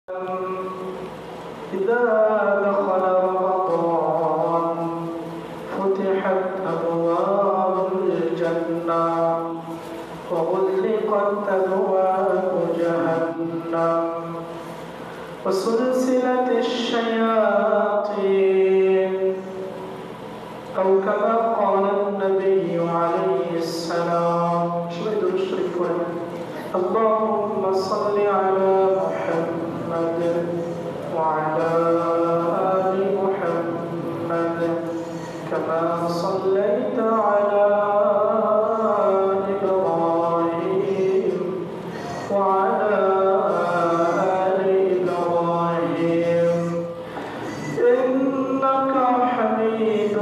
إذا دخل رمضان فتحت أبواب الجنة وغلقت أبواب جهنم وسلسلت الشياطين أو كما قال النبي عليه السلام اللهم صل على محمد وعلى آل محمد كما صليت على إبراهيم وعلى آل إبراهيم إنك حميد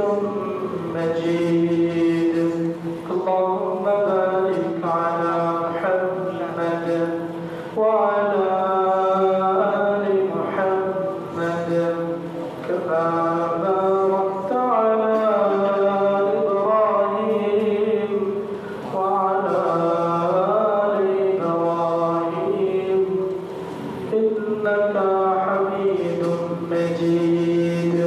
مجيد اللهم بارك على محمد وعلى آل محمد كما باركت على إبراهيم وعلى آل إبراهيم إنك حميد مجيد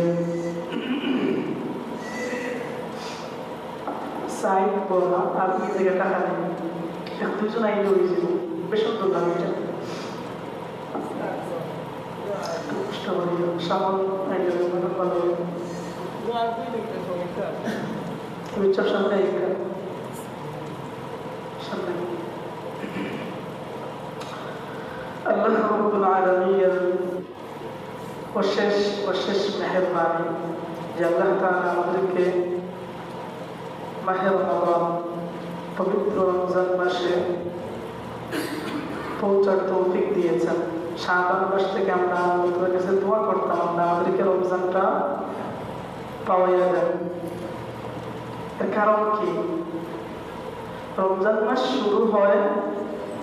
side বলা আর কি থেকে টাকা নেই এক দুজন আইলে হয়েছিল বেশ সুন্দর দাম এটা কষ্ট করি সামান আইলে ভালো তুমি চার সামনে সামনে আল্লাহ রাব্বুল আলামিন অশেষ মেহেরবানি যে আল্লাহ তাআলা আমাদেরকে মাহে রমাদান পবিত্র রমজান মাসে পৌঁছার তৌফিক দিয়েছেন। শাবান মাস থেকে আমরা আমাদের কাছে দোয়া করতাম আমরা আমাদেরকে রমজানটা পাওয়াইয়া দেন। এর কারণ কি? রমজান মাস শুরু হয়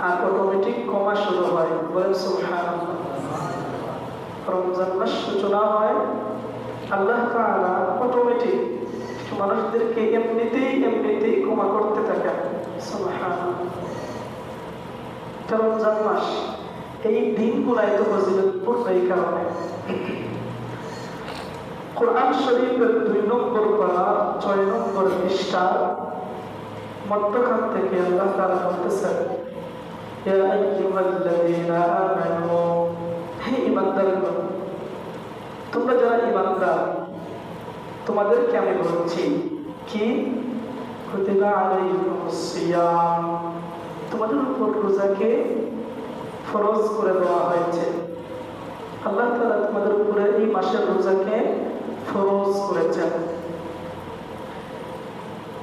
আর অটোমেটিক কমা শুরু হয়। বলেন সুবহানাল্লাহ। রমজান মাস সূচনা হয়, আল্লাহ তাআলা অটোমেটিক মানুষদেরকে এমনিতেই ক্ষমা করতে থাকেন। সুবহানাল্লাহ। রমজান মাস এই দিনগুলো এত ফজিলতপূর্ণ এই কারণে কোরআন শরীফের 2 নম্বর পারা 6 নম্বর পৃষ্ঠা মধ্যখান থেকে আল্লাহ তাআলা বলতেছেন ইয়া আইয়ুহাল্লাযীনা আমানু, হে ঈমানদারগণ, তোমরা যারা ঈমানদার তোমাদেরকে আমি বলছি কি কুতিবা আলাইকুমুস সিয়াম, তোমাদের উপর রোজাকে ফরজ করে দেওয়া হয়েছে। আল্লাহ তাআলা তোমাদের উপরে এই মাসের রোজাকে ফরজ করেছেন।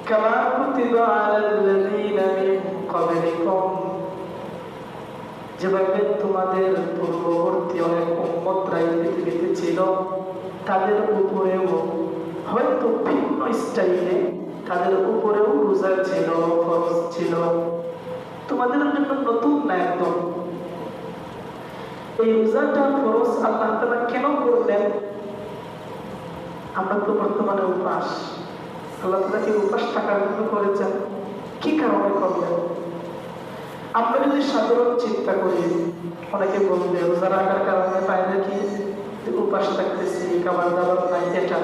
কামা কুতিবা আলাল্লাযীনা মিন ক্বাবলিকুম, যেভাবে তোমাদের পূর্ববর্তী অনেক উম্মতরা এই পৃথিবীতে ছিল তাদের উপরেও হয়তো ভিন্ন স্টাইলে তাদের উপরেও রোজা ছিল, ফরজ ছিল। তোমাদের জন্য নতুন না একদম। এই রোজাটা ফরজ আল্লাহ তাআলা কেন করলেন? আমরা তো বর্তমানে উপাস, আল্লাহ তাআলা কি উপাস থাকার জন্য করেছেন? কি কারণে করলেন? আমরা যদি সাধারণ চিন্তা করি, অনেকে বলবে রোজা রাখার কারণে ফায়দা কি? উপাস থাকতেছি, খাবার দাবার নাই। এটা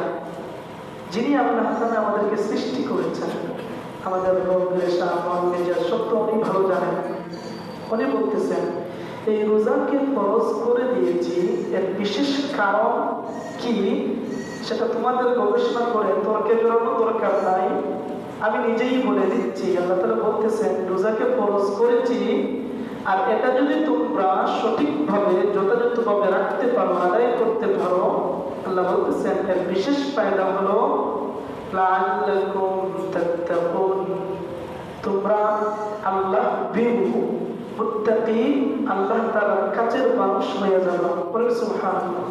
যিনি আল্লাহ তাআলা আমাদেরকে সৃষ্টি করেছেন, আমাদের রোগ রেশা মন মেজাজ সব তো উনি ভালো জানেন। উনি বলতেছেন এই রোজাকে ফরজ করে দিয়েছি, এর বিশেষ কারণ কি সেটা তোমাদের গবেষণা করে তর্কে জড়ানো দরকার নাই, আমি নিজেই বলে দিচ্ছি। আল্লাহ তাআলা বলতেছেন রোজাকে ফরজ করেছি, আর এটা যদি তোমরা সঠিকভাবে যথাযথভাবে রাখতে পারো, আদায় করতে পারো, আল্লাহ বলতেছেন এর বিশেষ ফায়দা হলো লাআল্লাকুম তাত্তাকুন, তোমরা আল্লাহ ভীরু মুত্তাকি আল্লাহ তাআলার কাছের মানুষ হয়ে যাবে। বলেন সুবহানাল্লাহ।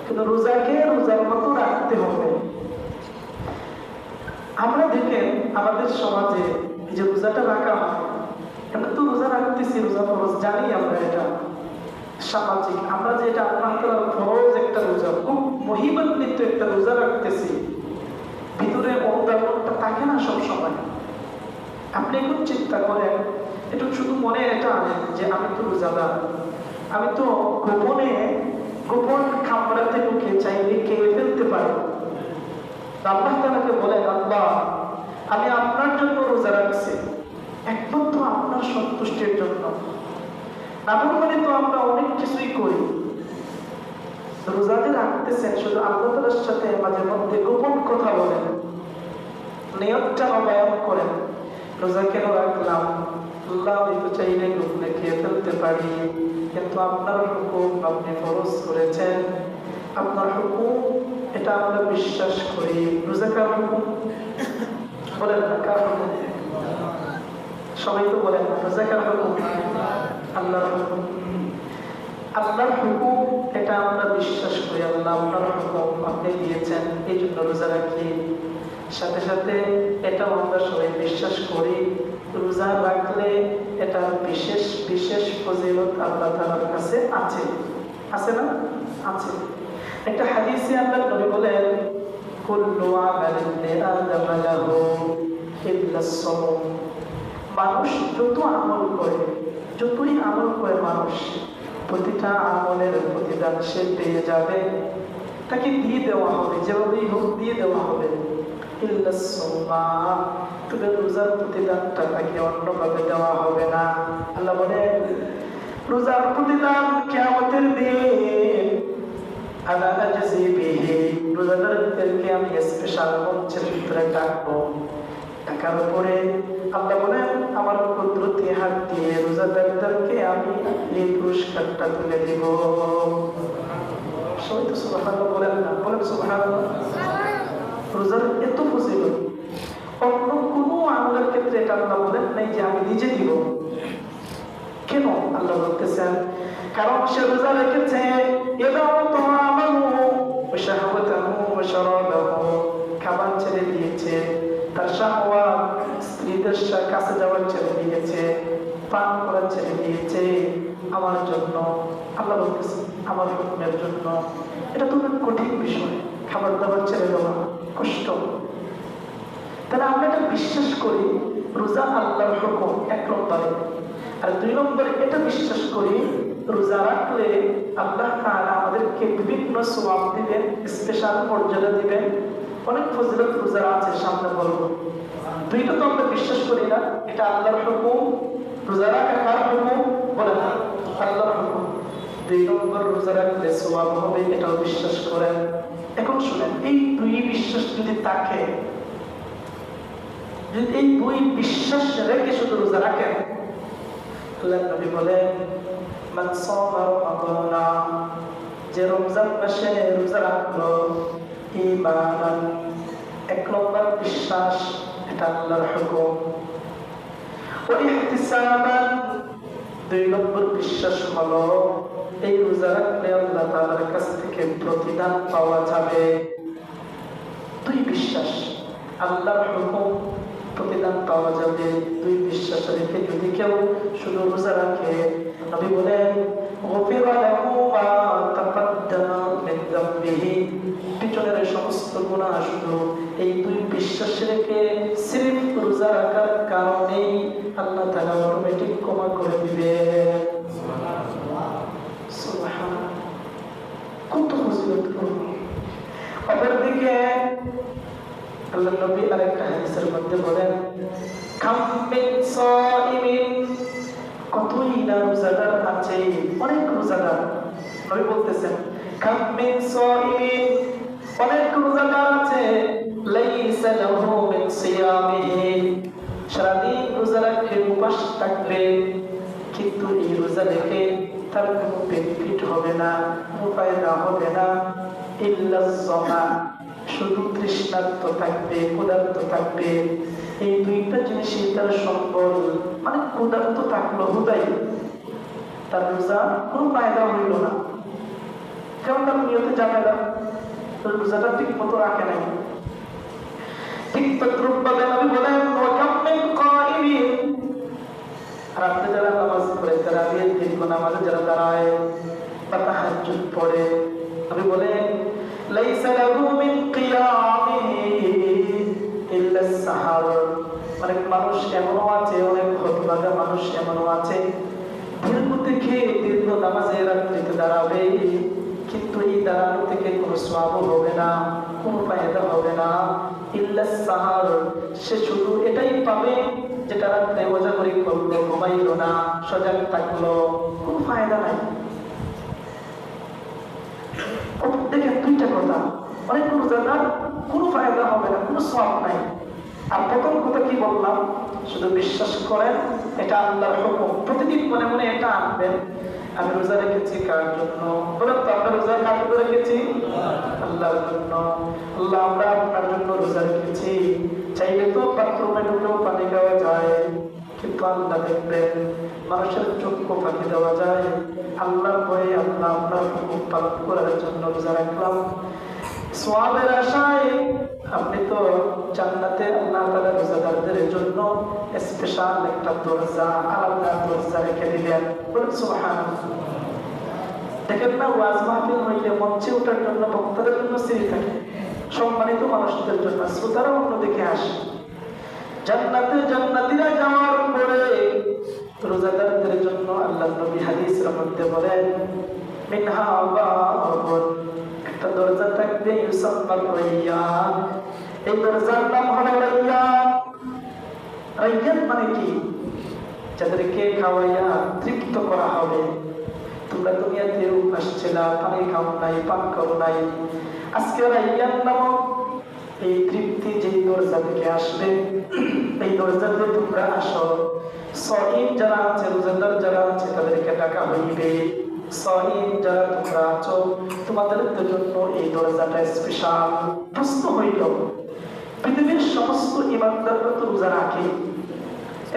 কিন্তু রোজাকে রোজার মতো রাখতে হবে। আমরা দেখেন আমাদের সমাজে এই যে রোজাটা রাখা হয়, আমরা তো রোজা রাখতেছি, রোজা ফরজ জানি আমরা, এটা সামাজিক। আমরা যে এটা আল্লাহ তাআলার ফরজ একটা রোজা, খুব মহিমান্বিত একটা রোজা রাখতেছি, ভিতরে অনুদানটা থাকে না সব সময়। আপনি এখন চিন্তা করেন, একটু শুধু মনে এটা আনেন যে আমি তো রোজাদার, আমি তো গোপন খামড়াতে ঢুকে চাইলে খেয়ে ফেলতে পারি। আল্লাহ তাআলাকে বলেন, আল্লাহ আমি আপনার জন্য রোজা রাখছি, একমাত্র আপনার সন্তুষ্টির জন্য। নাফরমানি তো আমরা অনেক কিছুই করি। রোজা যে রাখতেছেন শুধু আল্লাহ তাআলার সাথে মাঝে মধ্যে গোপন কথা বলেন, নিয়তটা নবায়ন করেন। রোজা কেন রাখলাম? আল্লাহ আমি তো চাইলে গোপনে খেয়ে ফেলতে পারি, কিন্তু আপনার হুকুম আপনি ফরজ করেছেন, আপনার হুকুম এটা আমরা বিশ্বাস করি। রোজা কার হুকুম? বলেন না, কার হুকুম? সবাই তো বলেন রোজা কার হুকুম? আল্লাহর হুকুম। আল্লাহর হুকুম এটা আমরা বিশ্বাস করি। আল্লাহ আপনার হুকুম আপনি দিয়েছেন, এই জন্য রোজা রাখি। সাথে সাথে এটাও আমরা সবাই বিশ্বাস করি, রোজা রাখলে এটা বিশেষ বিশেষ ফজিলত আল্লাহ তাআলার কাছে আছে। আছে না? আছে। একটা হাদিসে আল্লাহর নবী বলেন, কুল্লু আমালিন লিআদাম লাহু ইল্লা আস-সাওম। মানুষ যতই আমল করে মানুষ, প্রতিটা আমলের প্রতিদান সে পেয়ে যাবে, তাকে দিয়ে দেওয়া হবে, যেভাবেই হোক দিয়ে দেওয়া হবে। ইল্লা আস-সাওম, তবে রোজার প্রতিদানটা তাকে অন্যভাবে দেওয়া হবে না। আল্লাহ বলেন, রোজার প্রতিদান কিয়ামতের দিন আলা আজজি বিহি, রোজাদারদেরকে আমি স্পেশাল মঞ্চের ভিতরে ডাকবো। ডাকার পরে আল্লাহ বলেন, আমার কুদরতি হাত দিয়ে রোজাদারদেরকে আমি এই পুরস্কারটা তুলে দিব। সবাই তো সুবহানাল্লাহ বলেন না? বলেন সুবহানাল্লাহ। রোজার এত ফজিলত, অন্য কোনো আমলের ক্ষেত্রে এটা আল্লাহ বলেন নাই যে আমি নিজে দিব। কেন আল্লাহ বলতেছেন? কারণ সে রোজা রেখেছে, খাবার ছেড়ে দিয়েছে, তার শাহওয়াত স্ত্রীদের কাছে যাওয়ার ছেড়ে দিয়েছে, পান করার ছেড়ে দিয়েছে আমার জন্য। আল্লাহ বলতেছেন আমার হুকুমের জন্য। এটা তো অনেক কঠিন বিষয়, খাবার দাবার ছেড়ে দেওয়া কষ্ট। তাহলে আমরা এটা বিশ্বাস করি রোজা আল্লাহর হুকুম, এক নম্বরে। আর দুই নম্বরে এটা বিশ্বাস করি রোজা রাখলে আল্লাহ তাআলা আমাদেরকে বিভিন্ন সওয়াব দিবেন, স্পেশাল মর্যাদা দিবেন, অনেক ফজিলত রোজার আছে, সামনে বলবো। দুইটা তো আমরা বিশ্বাস করি না, এটা আল্লাহর হুকুম। রোজা রাখা কার হুকুম? বলে না, আল্লাহর হুকুম। দুই নম্বর, রোজা রাখলে সওয়াব হবে, এটাও বিশ্বাস করেন। এখন শুনেন, এই দুই বিশ্বাস যদি থাকে, যদি এই দুই বিশ্বাস রেখে শুধু রোজা রাখেন, আল্লাহর নবী বলেন, মান সামা রমাদানা, যে রমজান মাসে রোজা রাখলো, ঈমানান, এক নম্বর বিশ্বাস, এটা আল্লাহর হুকুম। ওয়া ইহতিসাবান, দুই নম্বর বিশ্বাস হলো এই রোজা রাখলে আল্লাহ তাআলার কাছ থেকে প্রতিদান পাওয়া যাবে। দুই বিশ্বাস, আল্লাহর হুকুম, প্রতিদান পাওয়া যাবে। দুই বিশ্বাস রেখে যদি কেউ শুধু রোজা রাখে, নবী বলেন, গফিরা লাহু মা তাকাদ্দামা মিন যামবিহি, পিছনের সমস্ত গুনাহ শুধু এই দুই বিশ্বাস রেখে সির্ফ রোজা রাখার কারণেই আল্লাহ তাআলা অটোমেটিক ক্ষমা করে দিবে। সুবহানাল্লাহ, কত ফজিলতপূর্ণ। অপরদিকে আল্লাহ নবী আরেকটা হাদিসের মধ্যে বলেন, কাম মিন সাইমিন, কতই না রোজাদার আছে, অনেক রোজাদার। নবী বলতেছেন, কাম মিন সাইমিন, অনেক রোজাদার আছে, লাইসা লাহু মিন সিয়ামিহি, সারাদিন রোজা রেখে উপবাস থাকবে, কিন্তু এই রোজা রেখে তার কোনো বেনিফিট হবে না, কোনো ফায়দা হবে না, ইল্লা যামা, শুধু তৃষ্ণার্ত থাকবে, ক্ষুধার্ত থাকবে। এই দুইটা জিনিসই তার সম্বল, মানে ক্ষুধার্ত থাকলো হুদাই, তার রোজা কোনো ফায়দা হইল না। যেমন তার নিয়তে ঝামেলা, রোজাটা ঠিক মতো রাখে নাই। ঠিক তদ্রুপভাবে নবী বলেন, ওয়া কাম মিন কাইমিন, রাতে যারা নামাজ পড়ে, তারাবির দীর্ঘ নামাজে যারা দাঁড়ায় বা তাহাজ্জুদ পড়ে, নবী বলেন, লাইসা লাহু মিন কিয়ামিহি ইল্লা সাহার, অনেক মানুষ এমনও আছে, অনেক হতভাগা মানুষ এমনও আছে দীর্ঘ থেকে দীর্ঘ নামাজে রাত্রিতে দাঁড়াবে, কিন্তু এই দাঁড়ানো থেকে কোনো সওয়াব হবে না, কোনো ফায়দা হবে না। ইল্লা সাহার, সে শুধু এটাই পাবে যেটা রাত্রে ওজা করে করলো, ঘুমাইলো না, সজাগ থাকলো, কোনো ফায়দা নাই। দেখেন দুইটা কথা, অনেক রোজাদার কোনো ফায়দা হবে না, কোনো সওয়াব নাই। আর প্রথম কথা কি বললাম, শুধু বিশ্বাস করেন এটা আল্লাহর হুকুম, প্রতিদিন মনে মনে এটা আনবেন, আমি রোজা রেখেছি কার জন্য? বলেন তো, আমরা রোজা কার জন্য রেখেছি? আল্লাহর জন্য। আল্লাহ, আমরা আপনার জন্য রোজা রেখেছি। চাইলে তো বাথরুমে ঢুকেও পানি খাওয়া যায়, কিন্তু আল্লাহ দেখবেন মানুষের চক্ষু ফাঁকি দেওয়া যায়। আল্লাহর ভয়ে আল্লাহ আপনার হুকুম পালন করার জন্য রোজা রাখলাম। সওয়াবের আশায় আপনি তো জান্নাতে আল্লাহ তাআলা রোজাদারদের জন্য স্পেশাল একটা দরজা, আলাদা দরজা রেখে দিলেন। বলুন সুবহানাল্লাহ। দেখেন না, ওয়াজ মাহফিল হইলে মঞ্চে ওঠার জন্য বক্তাদের জন্য সিঁড়ি থাকে, সম্মানিত মানুষদের জন্য, শ্রোতারা অন্যদিকে আসে। জান্নাতে জান্নাতীরা যাওয়ার পরে রোজাদারদের জন্য আল্লাহ নবী হাদিসের মধ্যে বলেন, মিনহা বাবুন, একটা দরজা থাকবে, ইউসাম্মাল রাইয়ান, এই দরজার নাম হলো রাইয়ান। রাইয়ান মানে কি? যাদেরকে খাওয়াইয়া তৃপ্ত করা হবে। তোমরা দুনিয়াতে উপাস ছিলা, পানি খাও নাই, পান করো নাই, আজকে রাইয়ান নামক এই তৃপ্তি যেই দরজা থেকে আসবে, এই দরজাতে তোমরা আসো। সহিহ যারা আছে, রোজাদার যারা আছে, তাদেরকে ডাকা হইবে, সহিহ যারা তোমরা আছো, তোমাদের জন্য এই দরজাটা স্পেশাল। প্রশ্ন হইল, পৃথিবীর সমস্ত ইমানদাররা তো রোজা রাখে,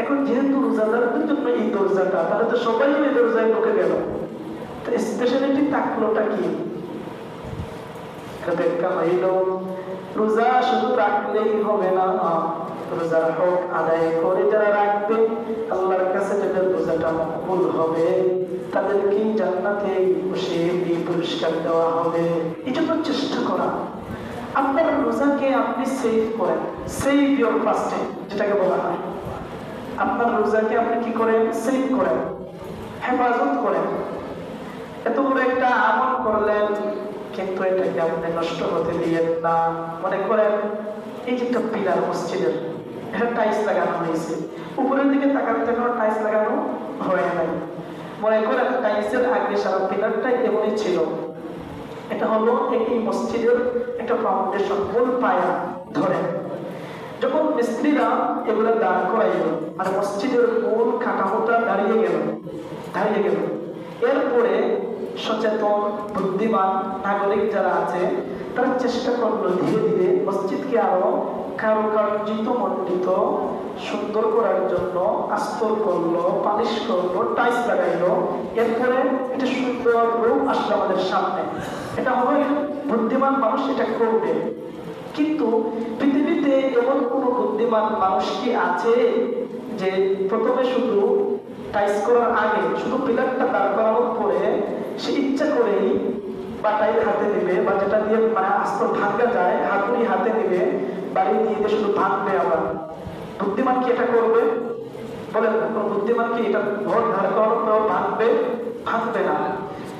এখন যেহেতু রোজাদারদের জন্য এই দরজাটা, তাহলে তো সবাই এই দরজায় ঢুকে গেল, তো স্পেশালিটি থাকলোটা কি? ব্যাখ্যা হইল, রোজা শুধু রাখলেই হবে না, রোজার হক আদায় করে যারা রাখবে, আল্লাহর কাছে যাদের রোজাটা মকবুল হবে, তাদেরকে জান্নাতে বসে এই পুরস্কার দেওয়া হবে। এই জন্য চেষ্টা করা, আপনার রোজাকে আপনি সেভ করেন, সেভ ইউর ফাস্টিং যেটাকে বলা হয়। আপনার রোজাকে আপনি কি করেন? সেভ করেন, হেফাজত করেন। এত বড় একটা আমল করলেন, কিন্তু এটাকে আপনি নষ্ট হতে দিয়েন না। মনে করেন এই যে একটা পিলার মসজিদের, এটা টাইলস লাগানো হয়েছে, উপরের দিকে তাকাতে টাইলস লাগানো হয় নাই। মনে করেন টাইলসের আগে সারা পিলারটা এমনই ছিল। এটা হলো এই মসজিদের একটা ফাউন্ডেশন, মূল পায়া ধরে। যখন মিস্ত্রিরা এগুলো দাঁড় করাইল, মানে মসজিদের মূল কাঠামোটা দাঁড়িয়ে গেল, এরপরে সচেতন বুদ্ধিমান নাগরিক যারা আছে, তারা চেষ্টা করলো ধীরে ধীরে মসজিদকে আরো কারুকার্যিত মণ্ডিত সুন্দর করার জন্য আস্তর করলো, পালিশ করলো, টাইলস লাগাইলো। এরপরে এটা সুন্দর রূপ আসলো আমাদের সামনে। এটা হলো বুদ্ধিমান মানুষ এটা করবে। কিন্তু পৃথিবীতে এমন কোন বুদ্ধিমান মানুষ কি আছে যে প্রথমে শুধু টাইলস করার আগে শুধু পিলারটা দাঁড় করানোর পরে সে ইচ্ছা করেই বাটাই হাতে নেবে, বা যেটা দিয়ে মানে আস্তর ভাঙা যায় হাতুড়ি হাতে নেবে, বাড়ি দিয়ে শুধু ভাঙবে? আবার বুদ্ধিমান কি এটা করবে? বলেন, কোন বুদ্ধিমান কি এটা ভর ধার করার পর ভাঙবে না,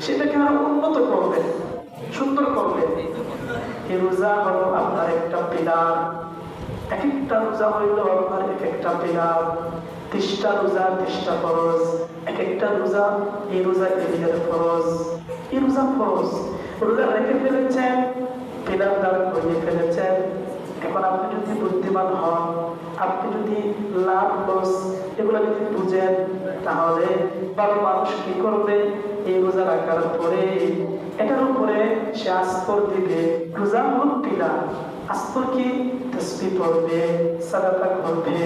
সেটাকে আরো উন্নত করবে, সুন্দর করবে। এই রোজা হলো আপনার একটা পিলার, এক একটা রোজা হইল আপনার এক একটা পিলার। 30টা রোজা 30টা ফরজ, এক একটা রোজা এই রোজা এদিকের ফরজ, এই রোজা ফরজ। রোজা রেখে ফেলেছেন, পিলার দাঁড় করিয়ে ফেলেছেন। এখন আপনি যদি বুদ্ধিমান হন, আপনি যদি লাভ লস এগুলো যদি বুঝেন, তাহলে ভালো মানুষ কি করবে? এই রোজা রাখার পরে এটার উপরে সে আস্তর দিবে। রোজা হল পিলার, আস্তর কি? তাসবিহ পড়বে, সাদাকা করবে,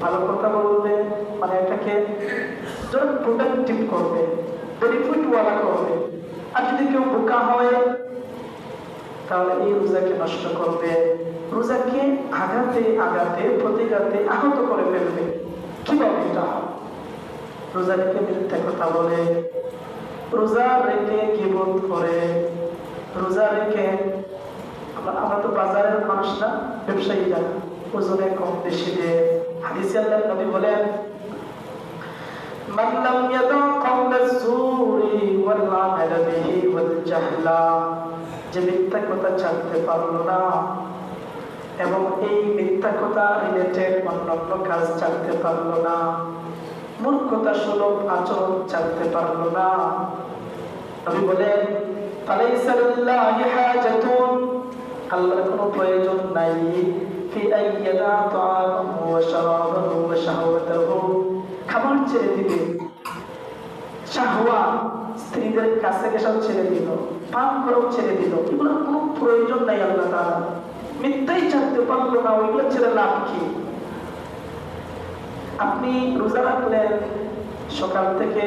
ভালো কথা বলবে, মানে এটাকে প্রোডাক্টিভ করবে, বেনিফিট ওয়ালা করবে। আর যদি কেউ বোকা হয়, তাহলে এই রোজাকে নষ্ট করবে, রোজাকে আঘাতে প্রতিঘাতে আহত করে ফেলবে। কিভাবে? এটা রোজা রেখে মিথ্যা কথা বলে, রোজা রেখে গীবত করে, রোজা রেখে আমরা তো বাজারের মানুষ না, ব্যবসায়ীরা ওজনে কম বেশি দেয়। হাদিসে আল্লাহর নবী বলেন, মান লাম ইয়াদা আজ-জুরি ওয়াল আমাল বিহি ওয়াল জাহলা, যে মিথ্যা কথা ছাড়তে পারলো না এবং এই মিথ্যা কথা রিলেটেড অন্যান্য কাজ ছাড়তে পারলো না, মূর্খতা সুলভ আচরণ ছাড়তে পারলো না। নবী বলেন ফালাইসা লিল্লাহি হাজাতুন, আল্লাহর কোনো প্রয়োজন নাই ফি আইয়াদা তাআমাহু ওয়া শারাবাহু ওয়া শাহওয়াতাহু, খাবার ছেড়ে দিবে, শাহওয়া স্ত্রীদের কাছে গেসাও ছেড়ে দিল, পান করাও ছেড়ে দিল, এগুলোর কোনো প্রয়োজন নাই আল্লাহ তাআলা। মিথ্যাই ছাড়তে পারলো না, ওইগুলো ছেড়ে লাভ কি? আপনি রোজা রাখলেন, সকাল থেকে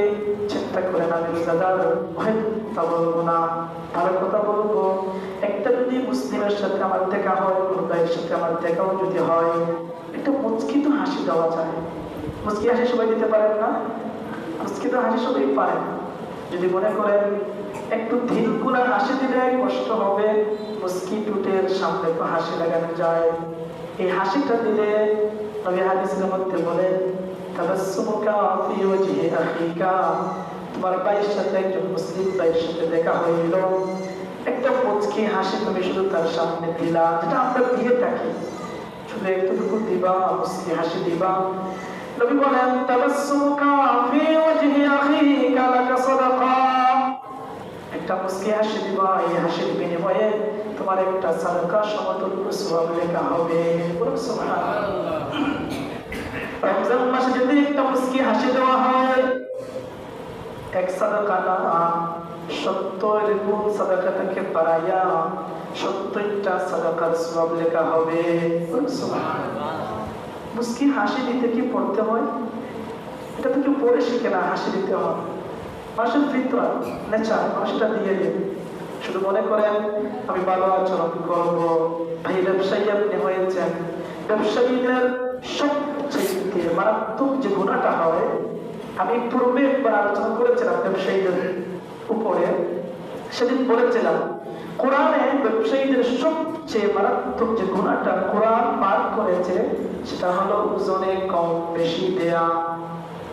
চিন্তা করেন আমি রোজাদার, ভয় কথা বলবো না, ভালো কথা বলবো। একটা যদি মুসলিমের সাথে আমার দেখা হয়, কোনো ভাইয়ের সাথে আমার দেখাও যদি হয়, একটা মুচকি তো হাসি দেওয়া যায়। মুচকি হাসি সবাই দিতে পারেন না? মুচকি তো হাসি সবাই পারেন। যদি মনে করেন একটু ঢিলকুলা হাসি দিলে কষ্ট হবে, মুচকি টুটের সামনে তো হাসি লাগানো যায়। এই হাসিটা দিলে নবী হাদিসের মধ্যে বলেন তাবাসসুমুকা ফি ওয়াজহি আখিকা, তোমার ভাইয়ের সাথে, একজন মুসলিম ভাইয়ের সাথে দেখা হইল, একটা মুচকি হাসি তুমি শুধু তার সামনে দিলা, যেটা আমরা দিয়ে থাকি, শুধু একটুকু দিবা, মুচকি হাসি দিবা। নবী বলেন তাবাসসুমুকা ফি ওয়াজহি আখিকা লাকা সাদাকা, একটা মুচকি হাসি দিবা, এই হাসির বিনিময়ে তোমার একটা সাদাকা সমতুল্য সওয়াব লেখা হবে। সুবহানাল্লাহ। রমজান মাসে যদি একটা মুচকি হাসি দেওয়া হয়, এক সাদাকা না 70 গুণ সাদাকাটাকে বাড়াইয়া 70টা সাদাকার সওয়াব লেখা হবে। সুবহানাল্লাহ। মুচকি হাসি দিতে কি পড়তে হয়? এটা তো কেউ পড়ে শিখে না, হাসি দিতে হয়। মানুষের ফিতরাত, নেচার, মানুষটা দিয়ে দেবে। শুধু মনে করেন আমি ভালো আচরণ করবো। ভাই ব্যবসায়ী আপনি হয়েছেন, ব্যবসায়ীদের সবচেয়ে মারাত্মক যে গুণাটা হয়, আমি পূর্বে একবার আলোচনা করেছিলাম ব্যবসায়ীদের উপরে, সেদিন বলেছিলাম কোরআনে ব্যবসায়ীদের সবচেয়ে মারাত্মক যে গুণাটা কোরআন পার করেছে, সেটা হলো ওজনে কম বেশি দেয়া।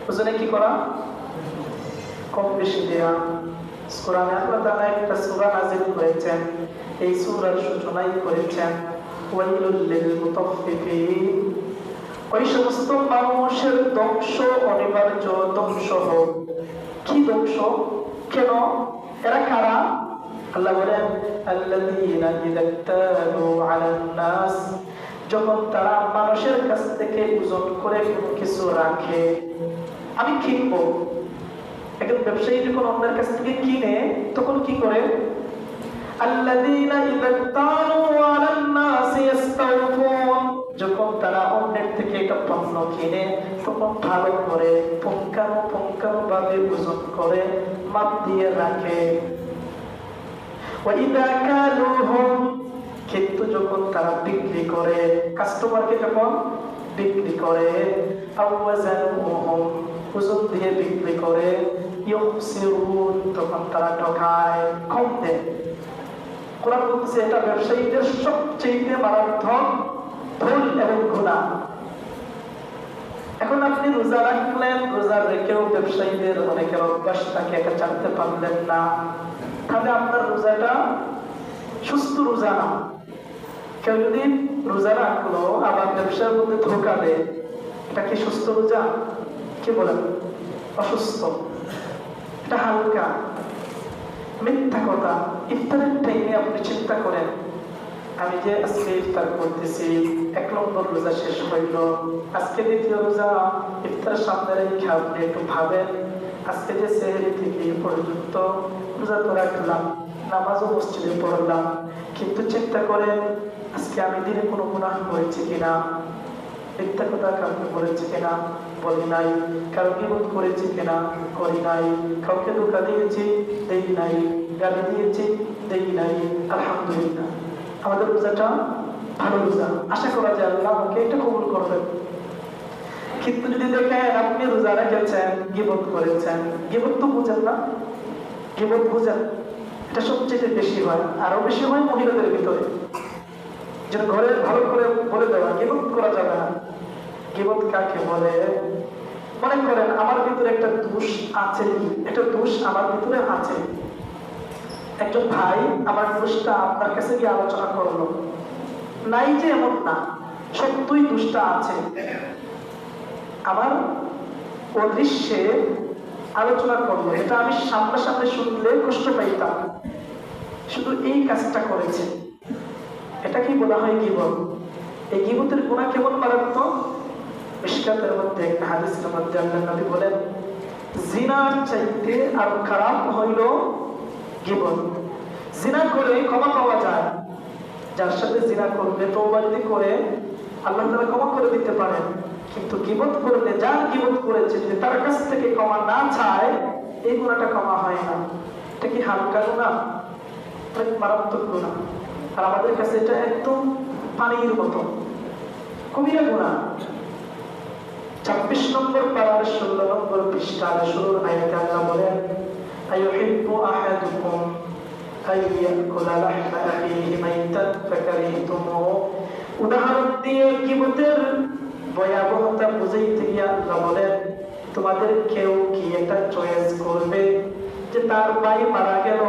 ওজনে কি করা? কম বেশি দেয়া। কোরআনে আল্লাহ তাআলা একটা সূরা নাযিল করেছেন, এই সূরার সূচনাই করেছেন ওয়াইলুল লিল মুতাফফিফিন, ওই সমস্ত মানুষের ধ্বংস, অনিবার্য ধ্বংস হোক। কি ধ্বংস? কেন? এরা কারা? আল্লাহ বলেন আল্লাযীনা ইযা ইক্তালু আলান নাস, যখন তারা মানুষের কাছ থেকে ওজন করে কোনো কিছু রাখে। আমি কিনবো, একজন ব্যবসায়ী যখন অন্যের কাছ থেকে কিনে তখন কি করে? আল্লাযীনা ইযা ইক্তালু আলান নাস ইস্তাওফুন, যখন তারা অন্যের থেকে একটা পণ্য কিনে তখন ভালো করে পুঙ্খানুপুঙ্খানুভাবে ওজন করে মাপ দিয়ে রাখে। ওয়া ইযা কালুহুম, কিন্তু যখন তারা বিক্রি করে, কাস্টমারকে যখন বিক্রি করে, আও ওয়াজানুহুম, ওজন দিয়ে বিক্রি করে, ইউখসিরুন, তখন তারা ঠকায়, কম দেয়। কোরআন বলতেছে এটা ব্যবসায়ীদের সবচেয়ে মারাত্মক ভুল এবং গুনাহ। এখন আপনি রোজা রাখলেন, রোজা রেখেও ব্যবসায়ীদের অনেকের অভ্যাসটাকে একা ছাড়তে পারলেন না, তাহলে আপনার রোজাটা সুস্থ রোজা না। কেউ যদি রোজা রাখলো আবার ব্যবসার মধ্যে ধোঁকা দেয়, এটা কি সুস্থ রোজা? কি বলেন? অসুস্থ। এটা হালকা মিথ্যা কথা। ইফতারের টাইমে আপনি চিন্তা করেন, আমি যে আজকে ইফতার করতেছি, 1 নম্বর রোজা শেষ হইল, আজকে 2য় রোজা, ইফতারের সামনে রেখে আপনি একটু ভাবেন, আজকে যে সেহরি থেকে পর্যন্ত রোজা তো রাখলাম, নামাজও মসজিদে পড়লাম, কিন্তু চিন্তা করেন আজকে আমি দিনে কোনো গুনাহ করেছি কিনা, মিথ্যা কথা কাউকে বলেছি কিনা, বলি নাই, কারো গীবত করেছি কিনা, করি নাই, কাউকে ধোঁকা দিয়েছি, দেই নাই, গালি দিয়েছি, দেই নাই। আলহামদুলিল্লাহ, আমাদের রোজাটা ভালো রোজা, আশা করা যায় আল্লাহ আমাকে এটা কবুল করবেন। কিন্তু যদি দেখেন আপনি রোজা রেখেছেন, গীবত করেছেন, গীবত তো বুঝেন না, গীবত বুঝেন, এটা সবচেয়ে বেশি হয়, আরো বেশি হয় মহিলাদের ভিতরে, যেন ঘরে ভালো করে বলে দেওয়া, গীবত করা যাবে না। গীবত কাকে বলে? মনে করেন আমার ভিতরে একটা দোষ আছে, একটা দোষ আমার ভিতরে আছে, একজন ভাই আমার দোষটা আপনার কাছে গিয়ে আলোচনা করলো, নাই যে এমন না, সত্যই দোষটা আছে, আমার অদৃশ্যে আলোচনা করলো, এটা আমি সামনাসামনি শুনলে কষ্ট পাইতাম, শুধু এই কাজটা করেছে, এটা কি বলা হয় গীবত? এই গীবতের গুনাহ কেমন মারাত্মক? মিশকাতের মধ্যে একটা হাদিসের মধ্যে আল্লাহর নবী বলেন, জিনার চাইতে আর খারাপ হইল গীবত। জিনা করে ক্ষমা পাওয়া যায়, যার সাথে জিনা করবে তওবা যদি করে আল্লাহ তাআলা ক্ষমা করে দিতে পারেন, কিন্তু গীবত করলে, যার গীবত করেছে যদি তার কাছ থেকে ক্ষমা না চায়, এই গুনাহটা ক্ষমা হয় না। এটা কি হালকা গুনাহ? এটা মারাত্মক গুনাহ। আর আমাদের কাছে এটা একদম পানির মতো কবিরা গুনাহ। 26 নম্বর পারার 16 নম্বর পৃষ্ঠার শুরুর আয়াতে আল্লাহ বলেন, আইয়ুহিব্বু আহাদুকুম আইয়াকুলা লাহমা আখিহি মাইতান ফাকারিহতুমুহু। উদাহরণ দিয়ে গীবতের ভয়াবহতা বুঝাইতে গিয়ে আল্লাহ বলেন, তোমাদের কেউ কি এটা চয়েস করবে যে তার ভাই মারা গেল,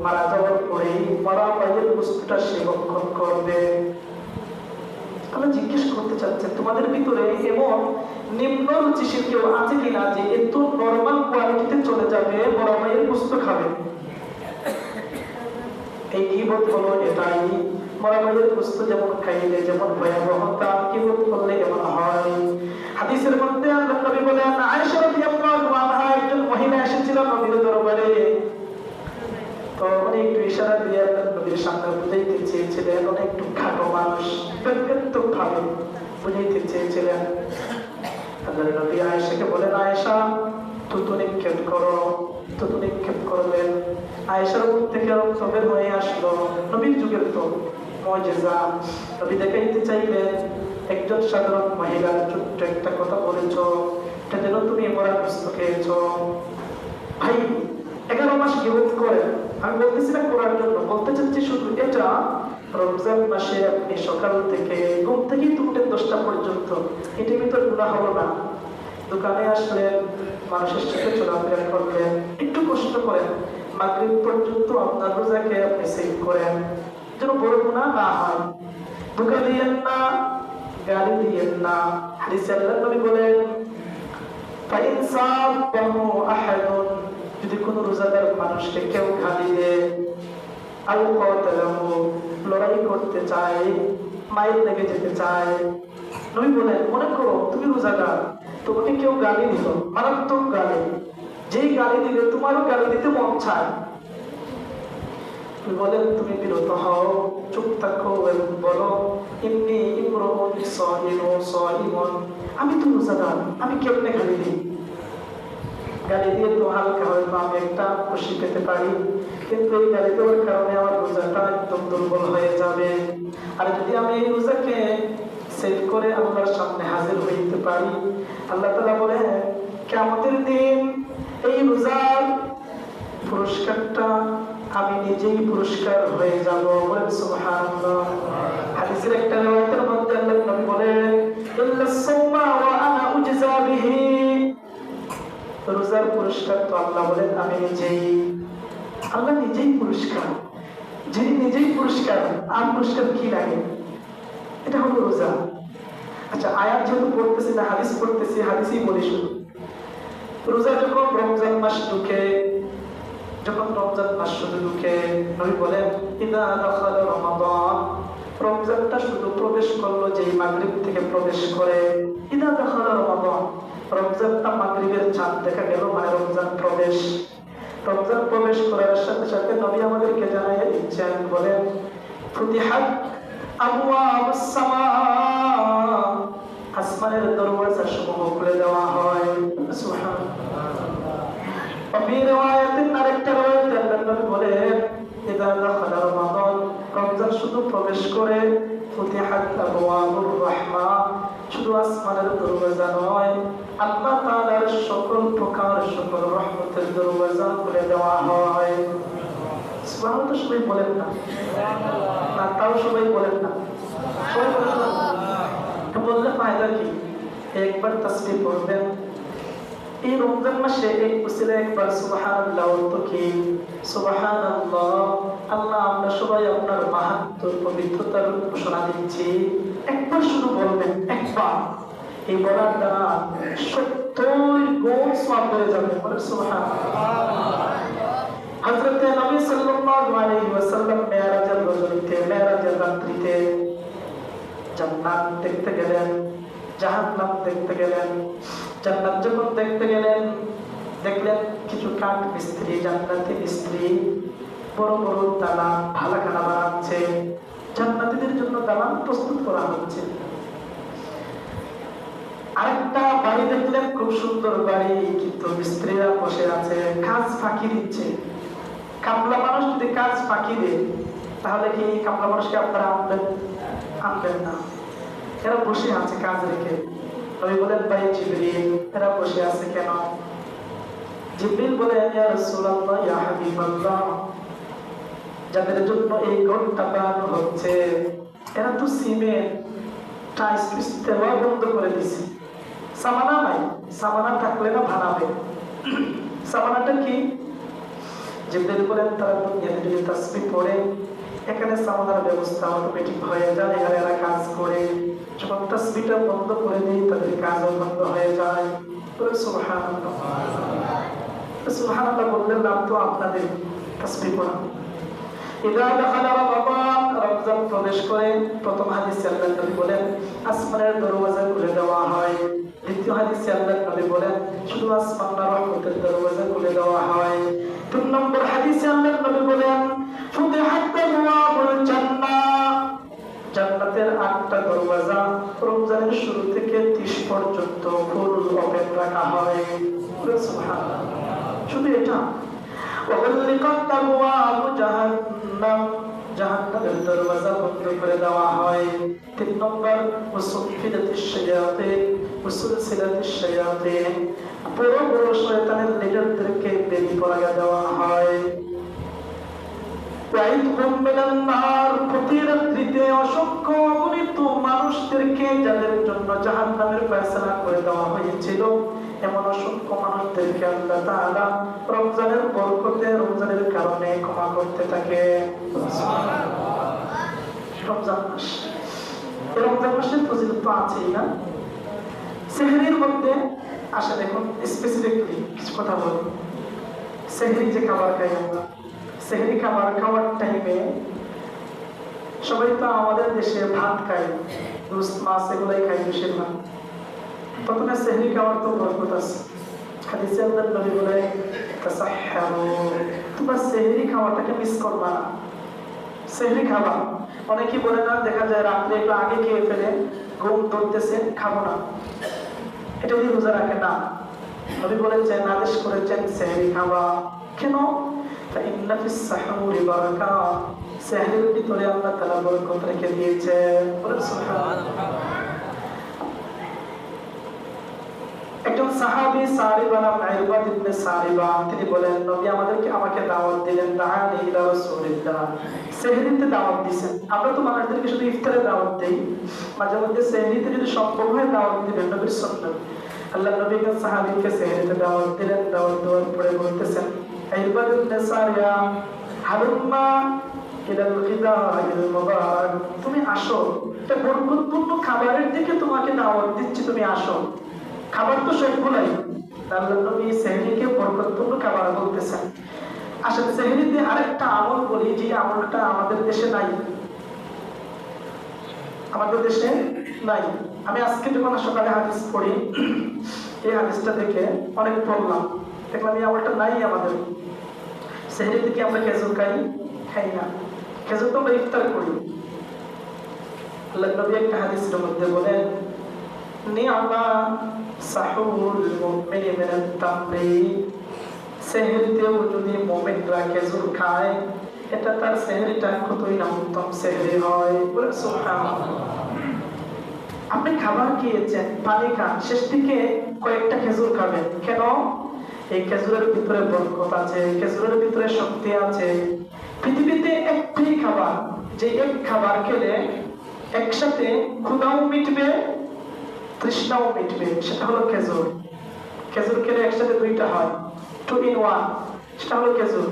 মারা যাওয়ার পরেই মরা ভাইয়ের বস্তুটা সে ভক্ষণ করবে? আমরা জিজ্ঞেস করতে চাচ্ছেন, তোমাদের ভিতরে এমন নিম্ন রুচিশীল কেউ আছে কিনা যে এত নরমাল কোয়ালিটিতে চলে যাবে বড় ভাইয়ের বস্তু খাবে? এই গীবত হলো এটাই। বড় ভাইয়ের বস্তু যেমন খাইলে যেমন ভয়াবহতা, গীবত করলে এমন হয়। হাদিসের মধ্যে আল্লাহর নবী বলেন, আয়েশা রাদিয়াল্লাহু আনহা একজন মহিলা এসেছিল নবীর দরবারে, তো উনি একটু ইশারা দিয়ে নবীর সামনে বুঝাইতে চেয়েছিলেন, উনি একটু খাটো মানুষ, ব্যক্তিগত ভাবে বুঝাইতে চেয়েছিলেন। আল্লাহর নবী আয়েশাকে বলেন, আয়েশা থুতু নিক্ষেপ করো। থুতু নিক্ষেপ করলেন, আয়েশার মুখ থেকে রক্ত বের হয়ে আসলো। নবীর যুগের তো মুজিজা। নবী দেখাইতে চাইলেন, একজন সাধারণ মহিলা ছোট্ট একটা কথা বলেছো, এটা যেন তুমি মরা গোশত খেয়েছো। ভাই 11 মাস গীবত করে, আমি বলতেছি না করার জন্য, বলতে চাচ্ছি শুধু এটা, রমজান মাসে আপনি সকাল থেকে ঘুম থেকেই উঠেন 10টা পর্যন্ত, এটার ভিতর গুনাহ হলো না। দোকানে আসলেন, মানুষের সাথে চলাফেরা করলেন, একটু কষ্ট করেন, মাগরিব পর্যন্ত আপনার রোজাকে আপনি সেভ করেন, যেন বড় গুনাহ না হয়। ধোঁকা দিয়েন না, গালি দিয়েন না। হাদিসে আল্লাহর নবী বলেন, ফাইন সাবাহু আহাদুন, যদি কোনো রোজাদার মানুষকে কেউ গালি দেয়, আল কাতালাহু, লড়াই করতে চায়, মাইল লেগে যেতে চায়, নবী বলেন, মনে করো তুমি রোজাদার, তোমাকে কেউ গালি দিল, মারাত্মক গালি, যেই গালি দিলে তোমারও গালি দিতে মন চায়, বলেন তুমি বিরত হও, চুপ থাকো এবং বলো, ইন্নী ইমরুন সাইমুন, আমি তো রোজাদার, আমি কেমনে গালি দিই? গালি দিয়ে তো হালকা হয়তো আমি একটা খুশি পেতে পারি, কিন্তু এই গালি দেওয়ার কারণে আমার রোজাটা একদম দুর্বল হয়ে যাবে। আর যদি আমি এই রোজাকে সেভ করে আল্লাহর সামনে হাজির হইতে পারি, আল্লাহ তাআলা বলে কিয়ামতের দিন এই রোজার পুরস্কারটা আমি নিজেই পুরস্কার হয়ে যাব। বলেন সুবহানাল্লাহ। হাদিসের একটা riwayat-এর মধ্যে আল্লাহর নবী বলেন, ইল্লাস সাওমা ওয়া আনা উজজা বিহি, রোজার পুরস্কার তো আল্লাহ বলেন আমি নিজেই, আল্লাহ নিজেই পুরস্কার, যিনি নিজেই পুরস্কার, আর পুরস্কার কি লাগে? এটা হলো রোজা। আচ্ছা, আয়াত যেহেতু পড়তেছি না, হাদিস পড়তেছি, হাদিসই বলি শুধু। রোজা যখন রমজান মাস ঢুকে, যখন রমজান মাস শুধু ঢুকে, নবী বলেন, ইদা দাখালা রমাদান, রমজানটা শুধু প্রবেশ করলো, যেই মাগরিব থেকে প্রবেশ করে, ইদা দাখালা রমাদান, রমজানটা মাগরিবের চাঁদ দেখা গেল, মানে রমজান প্রবেশ। রমজান প্রবেশ করার সাথে সাথে নবী আমাদেরকে জানাইয়া দিচ্ছেন, বলেন, ফুতিহাত আবওয়াবুস সামা, আসমানের দরওয়াজা সমূহ খুলে দেওয়া হয়। সুবহানাল্লাহ। ফি রিওয়ায়াতিন, আরেকটা রিওয়ায়াতে আল্লাহর নবী বলেন, ইদা দাখালা রমাদান, রমজান শুধু প্রবেশ করে, ফুতিহাত আবওয়াবুর রাহমা, শুধু আসমানের দরওয়াজা নয়, আল্লাহ তাআলার সকল প্রকার সকল রহমতের দরওয়াজা খুলে দেওয়া হয়। সুবহানাল্লাহ। সবাই বলেন না, না তাও সবাই বলেন না, সবাই বলেন না। বললে ফায়দা কি? একবার তাসবিহ পড়বেন, এই রমজান মাসে এক উসিলা একবার সুবহানাল্লাহ অর্থ কি? সুবহানাল্লাহ, আল্লাহ আমরা সবাই আপনার মাহাত্ম্য পবিত্রতার ঘোষণা দিচ্ছি। একবার শুধু বলবেন, একবার। এই বলার দ্বারা 70 গুণ সওয়াব বেড়ে যাবে। বলেন সুবহানাল্লাহ। হযরত নবী সাল্লাল্লাহু আলাইহি ওয়াসাল্লাম মেরাজের রজনীতে, মেরাজের রাত্রিতে জান্নাত দেখতে গেলেন, জাহান্নাম দেখতে গেলেন। জান্নাত যখন দেখতে গেলেন, দেখলেন কিছু কাঠ মিস্ত্রি, জান্নাতি মিস্ত্রি বড় বড় দালান, ভালাখানা বানাচ্ছে। জান্নাতীদের জন্য দালান প্রস্তুত করা হচ্ছে। আরেকটা বাড়ি দেখলেন, খুব সুন্দর বাড়ি, কিন্তু মিস্ত্রিরা বসে আছে, কাজ ফাঁকি দিচ্ছে। কামলা মানুষ যদি কাজ ফাঁকি দেয়, তাহলে কি কামলা মানুষকে আপনারা আনবেন না? এরা বসে আছে কাজ রেখে। নবী বলেন, ভাই জিবরিল, এরা বসে আছে কেন? জিবরিল বলেন, ইয়া রাসূলুল্লাহ, ইয়া হাবিবাল্লাহ, যাদের জন্য এই ঘরটা বানানো হচ্ছে, এরা তো সিমেন্ট টাইলস দেওয়া বন্ধ করে দিছে। সামানা নাই, সামানা থাকলে না বানাবে। সামানাটা কি? জিবরিল বলেন, তারা দুনিয়াতে যদি তাসবিহ পড়ে, এখানে সামানার ব্যবস্থা অটোমেটিক হয়ে যায়, এখানে এরা কাজ করে। যখন তাসবিহটা বন্ধ করে দেয়, তাদের কাজও বন্ধ হয়ে যায়। সুবহানাল্লাহ, সুবহানাল্লাহ বললেন, নাম তো আপনাদের তাসবিহ পড়া। ইদা দাখালা রমাদান, রমজান প্রবেশ করে, প্রথম হাদিসে আল্লাহর নবী বলেন, আসমানের দরওয়াজা খুলে দেওয়া হয়। দ্বিতীয় হাদিসে আল্লাহর নবী বলেন, শুধু আসমান না, রহমতের দরওয়াজা খুলে দেওয়া হয়। 3 নম্বর হাদিসে আল্লাহর নবী বলেন, ফুতিহাত আবওয়াবুল জান্নাহ, জান্নাতের 8টা দরওয়াজা রমজানের শুরু থেকে 30 পর্যন্ত ফুল ওপেন রাখা হয়। সুবহানাল্লাহ, শুধু এটা। ওয়াগলিকাত আবওয়াবু জাহান্নাম, জাহান্নামের দরওয়াজা বন্ধ করে দেওয়া হয়। 3 নম্বর, ওয়াসুফিদাতিশ শায়াতিন, ওয়াসুলসিলাতিশ শায়াতিন, বড় বড় শয়তানের লিডারদেরকে বেরি পরাইয়া দেওয়া হয়। প্রতি রাত্রিতে অসংখ্য অগণিত মানুষদেরকে, যাদের জন্য জাহান্নামের ফয়সালা করে দেওয়া হয়েছিল, এমন অসংখ্য মানুষদেরকে আল্লাহ তাআলা রমজানের বরকতে, রমজানের কারণে ক্ষমা করতে থাকে। রমজান মাস, রমজান মাসের ফজিলত তো আছেই না? সেহরির মধ্যে আসে, দেখুন স্পেসিফিকলি কিছু কথা বলি। সেহরি যে খাবার খাই আমরা, সেহরি খাবার খাওয়ার টাইমে সবাই তো আমাদের দেশে ভাত খায়, দুধ মাছ এগুলাই খাই বেশিরভাগ। প্রথমে সেহরি খাওয়ার তো বরকত আছে। হাদিসে আল্লাহর নবী বলে, তাসাহহারু, তোমরা সেহরি খাওয়াটাকে মিস করবা না। সেহরি খাবা। অনেকেই বলে না, দেখা যায় রাত্রে একটু আগে খেয়ে ফেলে, ঘুম ধরতেছে, খাবো না, এটা যদি রোজা রাখে না। নবী বলেছেন, আদেশ করেছেন সেহরি খাবা। কেন? ইন্না ফিস সাহুরি বারাকা, সেহরির ভিতরে আল্লাহ তাআলা বরকত রেখে দিয়েছে। বলেন সুবহানাল্লাহ। একজন সাহাবী সারিবা নাম ইরবাদ ইবনে সারিবা, তিনি বলেন, নবী আমাকে দাওয়াত দিলেন, দাআনি ইলা রাসূলিল্লাহ, সেহরিতে দাওয়াত দিবেন। আমরা তো মানুষদেরকে শুধু ইফতারে দাওয়াত দেই, মাঝে মধ্যে সেহরিতে যদি সম্ভব হয় দাওয়াত দিবেন, নবীর সুন্নাত। আল্লাহ নবী সাহাবীকে সেহরিতে দাওয়াত দিলেন। দাওয়াত দেওয়ার পরে বলতেছেন, ইরবাদ ইবনে সারিয়া, হালুম্মা ইলাল গিদাইল মুবারাক, তুমি আসো, এটা বরকতপূর্ণ খাবারের দিকে তোমাকে দাওয়াত দিচ্ছি, তুমি আসো। খাবার তো সবগুলাই, আল্লাহর নবী সেহরিকে বরকতপূর্ণ খাবার বলতেছেন। আসলে সেহরিতে আরেকটা আমল বলি, যে আমলটা আমাদের দেশে নাই, আমাদের দেশে নাই। আমি আজকে যখন সকালে হাদিস পড়ি, এই হাদিসটা দেখে অনেক পড়লাম, দেখলাম এই আমলটা নাই আমাদের। সেহরিতে কি আমরা খেজুর খাই না? খেজুর তো আমরা ইফতার করি। আল্লাহর নবী একটা হাদিসের মধ্যে বলেন, নি'মা সাহুরুল মুমিনি মিনাত তামরি, সেহরিতেও যদি মুমিনরা খেজুর খায়, এটা তার সেহরিটা কতই না উত্তম সেহরি হয়। বলে সুবহানাল্লাহ। আপনি খাবার খেয়েছেন, পানি খান, শেষ দিকে কয়েকটা খেজুর খাবেন। কেন? এই খেজুরের ভিতরে বরকত আছে, খেজুরের ভিতরে শক্তি আছে। পৃথিবীতে একটাই খাবার, যে এক খাবার খেলে একসাথে ক্ষুধাও মিটবে, তৃষ্ণাও মিটবে, সেটা হলো খেজুর। খেজুর খেলে একসাথে দুইটা হয়, 2 in 1, সেটা হলো খেজুর।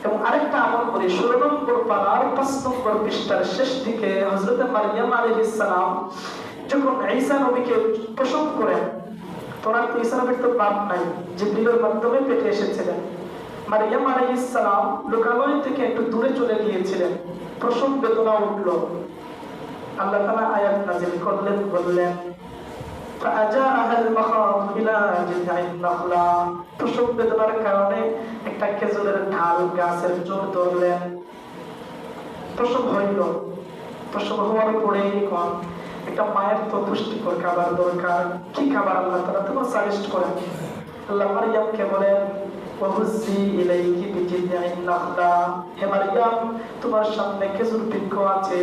এবং আরেকটা আমল করি, 16 নম্বর পারার 5 নম্বর পৃষ্ঠার শেষ দিকে হযরত মারইয়াম আলাইহিস সালাম যখন ঈসা নবীকে প্রসব করেন, তোরার তো ঈসা নবীর তো বাপ নাই, জিবরিলের মাধ্যমে পেটে এসেছিলেন। মারইয়াম আলাইহিস সালাম লোকালয় থেকে একটু দূরে চলে গিয়েছিলেন, প্রসব বেদনা উঠল। আল্লাহ তাআলা আয়াত নাযিল করলেন, বললেন ফাআজাআহাল মাখাদ ইলা জিযআইন নাখলা, প্রসব বেদনার কারণে একটা খেজুরের ঢাল গাছের জোর ধরলেন, প্রসব হইল। প্রসব হওয়ার পরেই কোন একটা মায়ের তো পুষ্টিকর খাবার দরকার, কি খাবার আল্লাহ তাআলা তোমার সাজেস্ট করেন। আল্লাহ মারইয়ামকে বলেন ওয়াহুজ্জি ইলাইকি বিজিযআইন নাখলা, হে মারইয়াম তোমার সামনে খেজুর বৃক্ষ আছে,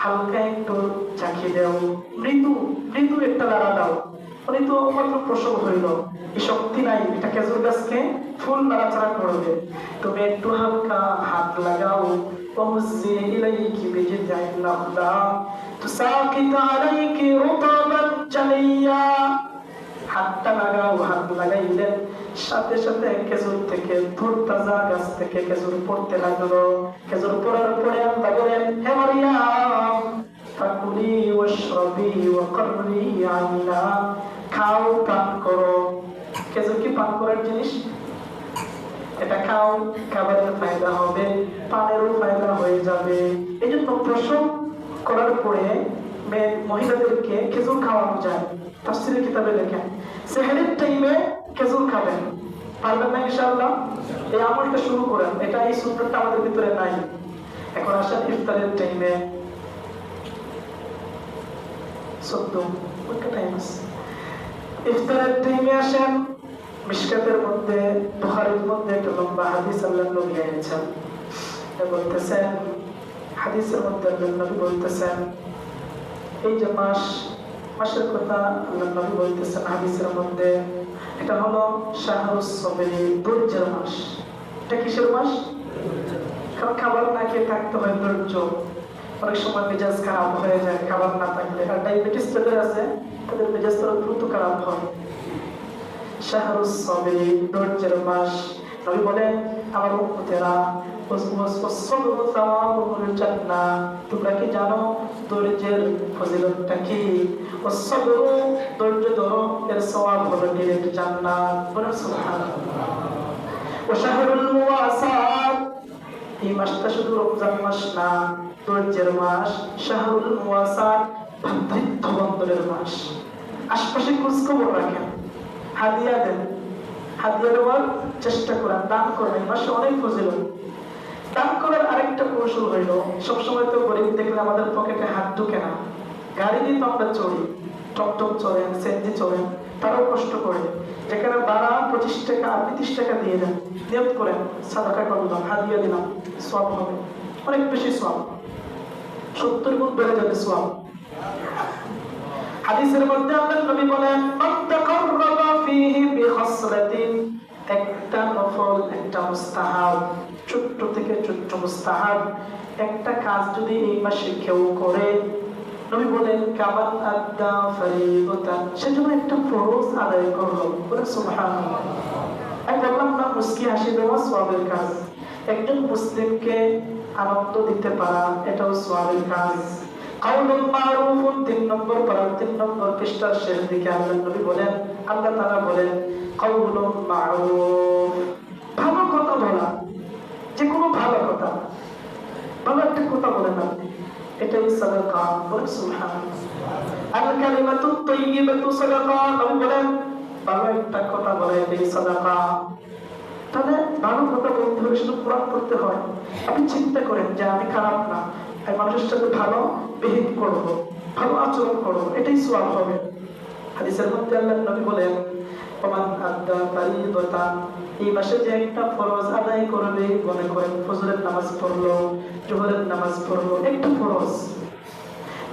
হালকা একটু চাকি দাও, মৃদু মৃদু একটা লাড়া দাও। উনি তো মাত্র প্রসব হইল, এই শক্তি নাই এটা খেজুর গাছকে ফুল নাড়াচাড়া করবে, তুমি একটু হালকা হাত লাগাও। ওয়াহুজ্জি ইলাইকি বিজিযআইন নাখলা তুসাকিত আলাইকি রুতাবান জানিয়া, হাতটা লাগাও। হাত লাগাইলেন, সাথে সাথে খেজুর থেকে তাজা গাছ থেকে খেজুর পড়তে লাগলো। খেজুর পড়ার পরে আল্লাহ বলেন হে মারইয়াম ফাকুলি ওয়াশরাবি ওয়াকররি আইনা, খাও পান করো। খেজুর কি পান করার জিনিস? এটা খাও, খাবারের ফায়দা হবে, পানেরও ফায়দা হয়ে যাবে। এই জন্য প্রসব করার পরে মহিলাদেরকে খেজুর খাওয়ানো যায়। তাফসীরের কিতাবে লেখেন সেহরির টাইমে খেজুর খাবেন, পারবেন না ইনশাআল্লাহ? এই আমলটা শুরু করেন, এটা এই সুন্নাতটা আমাদের ভিতরে নাই। এখন আসেন ইফতারের টাইমে, ইফতারের টাইমে আসেন। মিশকাতের মধ্যে, বুখারীর মধ্যে একটা লম্বা হাদিস আল্লাহর নবী এনেছেন, বলতেছেন হাদিসের মধ্যে আল্লাহর নবী বলতেছেন এই যে মাসের কথা আল্লাহর নবী বলতেছেন হাদিসের মধ্যে, এটা হলো শাহরুস সাবরি, ধৈর্যের মাস। এটা কিসের মাস? কারণ খাবার না খেয়ে থাকতে হয়, ধৈর্য। অনেক সময় মেজাজ খারাপ হয়ে যায় খাবার না থাকলে, আর ডায়াবেটিস যাদের আছে তাদের মেজাজ দ্রুত খারাপ হয়। শাহরুস সাবরি, ধৈর্যের মাস। নবী বলেন আমার উম্মতেরা তোমরা কি জানো ধৈর্যের ফজিলতটা কি? ধৈর্য ধরো, এর সওয়াব হলো ডিরেক্ট জান্নাত। বলেন সুবহানাল্লাহ। ওয়া শাহরুল মুওয়াসাত, এই মাসটা শুধু রমজান মাস না, ধৈর্যের মাস। শাহরুল মুওয়াসাত, ভাতৃত্ব বন্ধনের মাস। আশপাশে খোঁজ খবর রাখেন, হাদিয়া দেন, হাদিয়া দেওয়ার চেষ্টা করেন, দান করেন। এই মাসে অনেক ফজিলত। দান করার আরেকটা কৌশল হইল, সবসময় তো গরিব দেখলে আমাদের পকেটে হাত ঢুকে না। গাড়ি দিয়ে তো আমরা চড়ি, টকটক চড়েন, সেনজি চড়েন, তারাও কষ্ট করে। যেখানে ভাড়া 25 টাকা আর 30 টাকা দিয়ে দেন, নিয়ত করেন সাদাকা করলাম, হাদিয়া দিলাম, সওয়াব হবে, অনেক বেশি সওয়াব, 70 গুণ বেড়ে যাবে সওয়াব। হাদিসের মধ্যে আল্লাহর নবী বলেন মান তাকাররাবা ফীহি বিখাসলাতিন, একটা নফল, একটা মুস্তাহাব, ছোট্ট থেকে ছোট্ট মুস্তাহাব একটা কাজ যদি এই মাসে কেউ করে, নবী বলেন কামান আদা ফরিদাতান, সেজন্য একটা ফরজ আদায় করলো। বলেন সুবহানাল্লাহ। আমি বললাম না মুস্কি হাসি দেওয়া সওয়াবের কাজ, একজন মুসলিমকে আনন্দ দিতে পারা এটাও সওয়াবের কাজ। কাউলুল মারুফ 3 নম্বর পারা 3 নম্বর পৃষ্ঠার শেষ দিকে আল্লাহ নবী বলেন, আল্লাহ তাআলা বলেন কাউলুল মারুফ, ভালো কথা বলা, যে কোনো ভালো কথা, ভালো একটা কথা বলেন আপনি, এটাই সাদাকা। বলেন সুবহানাল্লাহ। আল কালিমাতুত তাইয়্যিবাতু সাদাকা, নবী বলেন ভালো একটা কথা বলে এটাই সাদাকা। তাহলে ভালো কথা বলতে হলে শুধু কোরআন পড়তে হয়। আপনি চিন্তা করেন যে আমি খারাপ না, আমি মানুষের সাথে ভালো বিহেভ করব, ভালো আচরণ করব, এটাই সওয়াব হবে। হাদিসের মধ্যে আল্লাহর নবী বলেন ওমান আদা ফরিদাতান, এই মাসে যে একটা ফরজ আদায় করবে, মনে করেন ফজরের নামাজ পড়লো, জোহরের নামাজ পড়লো, একটা ফরজ,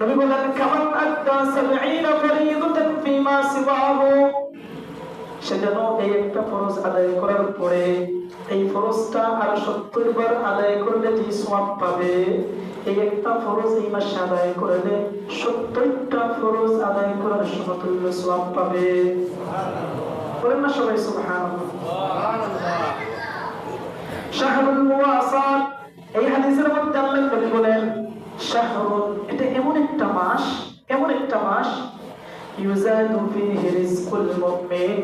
নবী বলেন কামান আদা 70 ফরিদাতান ফিমা সিওয়াহু, সেজন্য এই একটা ফরজ আদায় করার পরে এই ফরজটা আর 70 বার আদায় করলে যে সওয়াব পাবে, এই একটা ফরজ এই মাসে আদায় করলে 70টা ফরজ আদায় করার সমতুল্য সওয়াব পাবে। বলেন না সবাই সুবহানাল্লাহ। শাহরুল মুওয়াসাত, এই হাদিসের মধ্যে আল্লাহ নবী বলেন শাহরুন, এটা এমন একটা মাস, এমন একটা মাস ইউজাদু ফীহি রিজকুল মুমিন,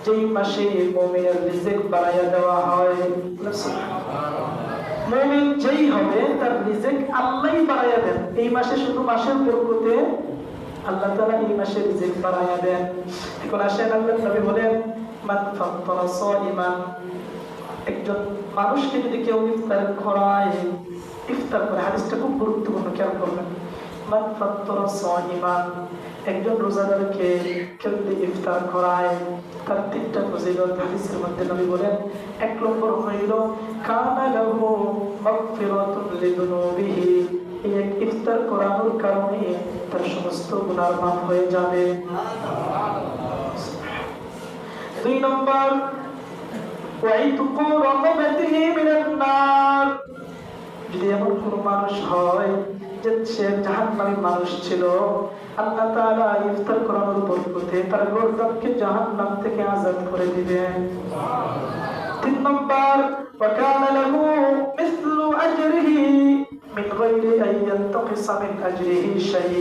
যেই মাসে মুমিনের রিজিক বাড়ায়া দেওয়া হয়। মুমিন যেই হবে তার রিজিক আল্লাহই বাড়ায়া দেন। এই মাসে শুধু মাসের বরকতে আল্লাহ তাআলা এই মাসে রিজিক বাড়ায়া দেন। এখন আসেন আল্লাহ নবী বলেন মান ফাত্তারা সাইমান, একজন মানুষকে যদি কেউ ইফতার করায়, ইফতার করে, হাদিসটা খুব গুরুত্বপূর্ণ, খেয়াল করবেন। মান ফাত্তারা সাইমান, একজন রোজাদারকে কেউ যদি ইফতার করায়, তার তিনটা ফজিলত হাদিসের মধ্যে নবী বলেন। এক নম্বর হইল কানা লাহু মাগফিরাতুন লিযুনুবিহি, এই এক ইফতার করানোর কারণে তার সমস্ত গুনাহ মাফ হয়ে যাবে। দুই নম্বর ওয়াইতুকু রাকাবাতিহি মিনান নার, যদি এমন কোন মানুষ হয় যে সে জাহান্নামী মানুষ ছিল, আল্লাহ তাআলা ইফতার করানোর বরকতে তার গর্দানকে জাহান্নাম থেকে আযাদ করে দিবেন। তিন নম্বর ওয়াকানা লাহু মিসলু আজরিহি মিন গায়রি আন ইয়ানতাকিসা মিন আজরিহি শাই,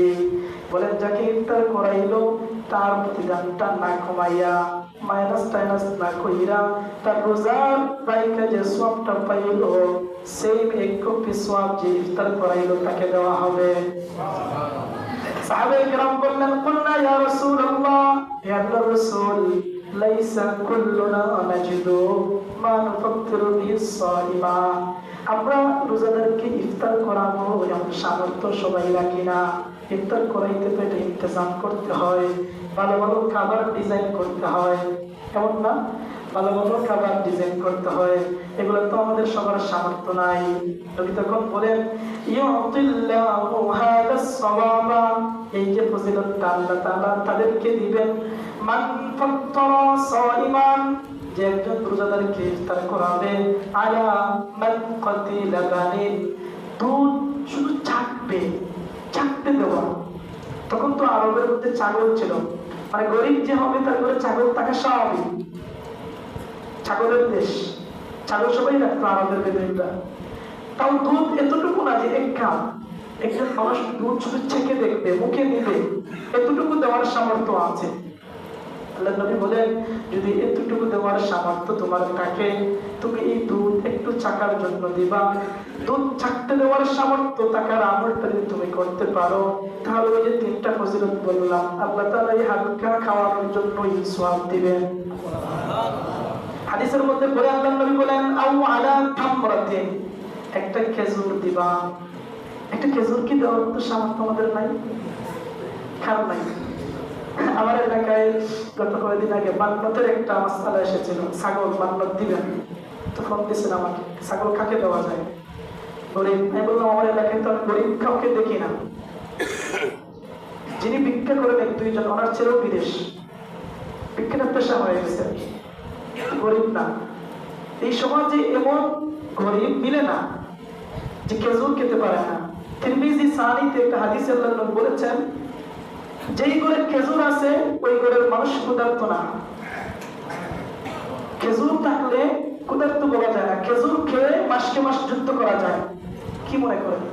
বলেন যাকে ইফতার করাইলো তার প্রতিদানটা না কমাইয়া, মাইনাস টাইনাস না কইরা, তার রোজার রাইকা যে সওয়াবটা পাইলো সেই এক কপি সওয়াব যে ইফতার করাইলো তাকে দেওয়া হবে। সাহাবায়ে কেরাম বললেন কুলনা ইয়া রাসূলুল্লাহ, হে আল্লাহর রাসূল, লাইসা কুল্লুনা নাজিদু মা নুফাত্তিরু বিহিস সাইমা, আমরা রোজাদারকে ইফতার করাবো এমন সামর্থ্য সবাই রাখি না। ইফতার করাইতে তো এটা ইন্তজাম করতে হয়, ভালো ভালো খাবার ডিজাইন করতে হয়, এমন না? ভালো ভালো খাবার ডিজাইন করতে হয়, এগুলো তো আমাদের সবার সামর্থ্য নাই। নবী তখন বলেন ইউতিল্লাহু হাদাস সাওয়াবা, এই যে ফজিলতটা আল্লাহ তাআলা তাদেরকে দিবেন। মান ফাত্তারা সাইমান, যে একজন রোজাদারকে ইফতার করাবে, আলা মানকাতি লাবানিন, দুধ শুধু চাটবে, চাটতে দেওয়া। তখন তো আরবের মধ্যে ছাগল ছিল, মানে গরিব যে হবে তার ঘরে ছাগল থাকা স্বাভাবিক, ছাগলের দেশ, ছাগল সবাই রাখতো আরবের বেদুইনরা। তাও দুধ এতটুকু না যে এক কাপ, একজন মানুষ দুধ শুধু ছেঁকে দেখবে, মুখে দিবে, এতটুকু দেওয়ার সামর্থ্য আছে। আল্লাহ নবী বলেন যদি এতটুকু দেওয়ার সামর্থ্য তোমার থাকে, তুমি এই দুধ একটু চাকার জন্য দিবা। দুধ চাকতে দেওয়ার সামর্থ্য থাকার আমলটা যদি তুমি করতে পারো, তাহলে ওই যে তিনটা ফজিলত বললাম, আল্লাহ তাআলা এই হালকা খাওয়ানোর জন্যই সওয়াব দিবেন। হাদিসের মধ্যে বলে আল্লাহ নবী বলেন আউ আলা তামরাতিন, একটা খেজুর দিবা। একটা খেজুর কি দেওয়ার তো সামর্থ্য আমাদের নাই, খারাপ নাই। আমার এলাকায় গত কয়েকদিন আগে মান্নতের একটা মাসআলা এসেছিল, ছাগল মান্নত দিবেন, তো ফোন দিয়েছিল আমাকে, ছাগল কাকে দেওয়া যায়? গরিব। আমি বললাম আমার এলাকায় তো আমি গরিব কাউকে দেখি না। যিনি ভিক্ষা করেন এক দুইজন, ওনার ছেলেও বিদেশ, ভিক্ষাটা পেশা হয়ে গেছে, গরিব না। এই সমাজে এমন গরিব মিলে না যে খেজুর খেতে পারে না। তিরমিজি সানিতে একটা হাদিসে আল্লাহ নবী বলেছেন যেই ঘরে খেজুর আছে ওই ঘরের মানুষ ক্ষুধার্ত না। খেজুর থাকলে ক্ষুধার্ত বলা যায় না, খেজুর খেয়ে মাসকে মাস যুদ্ধ করা যায়। কি মনে করেন?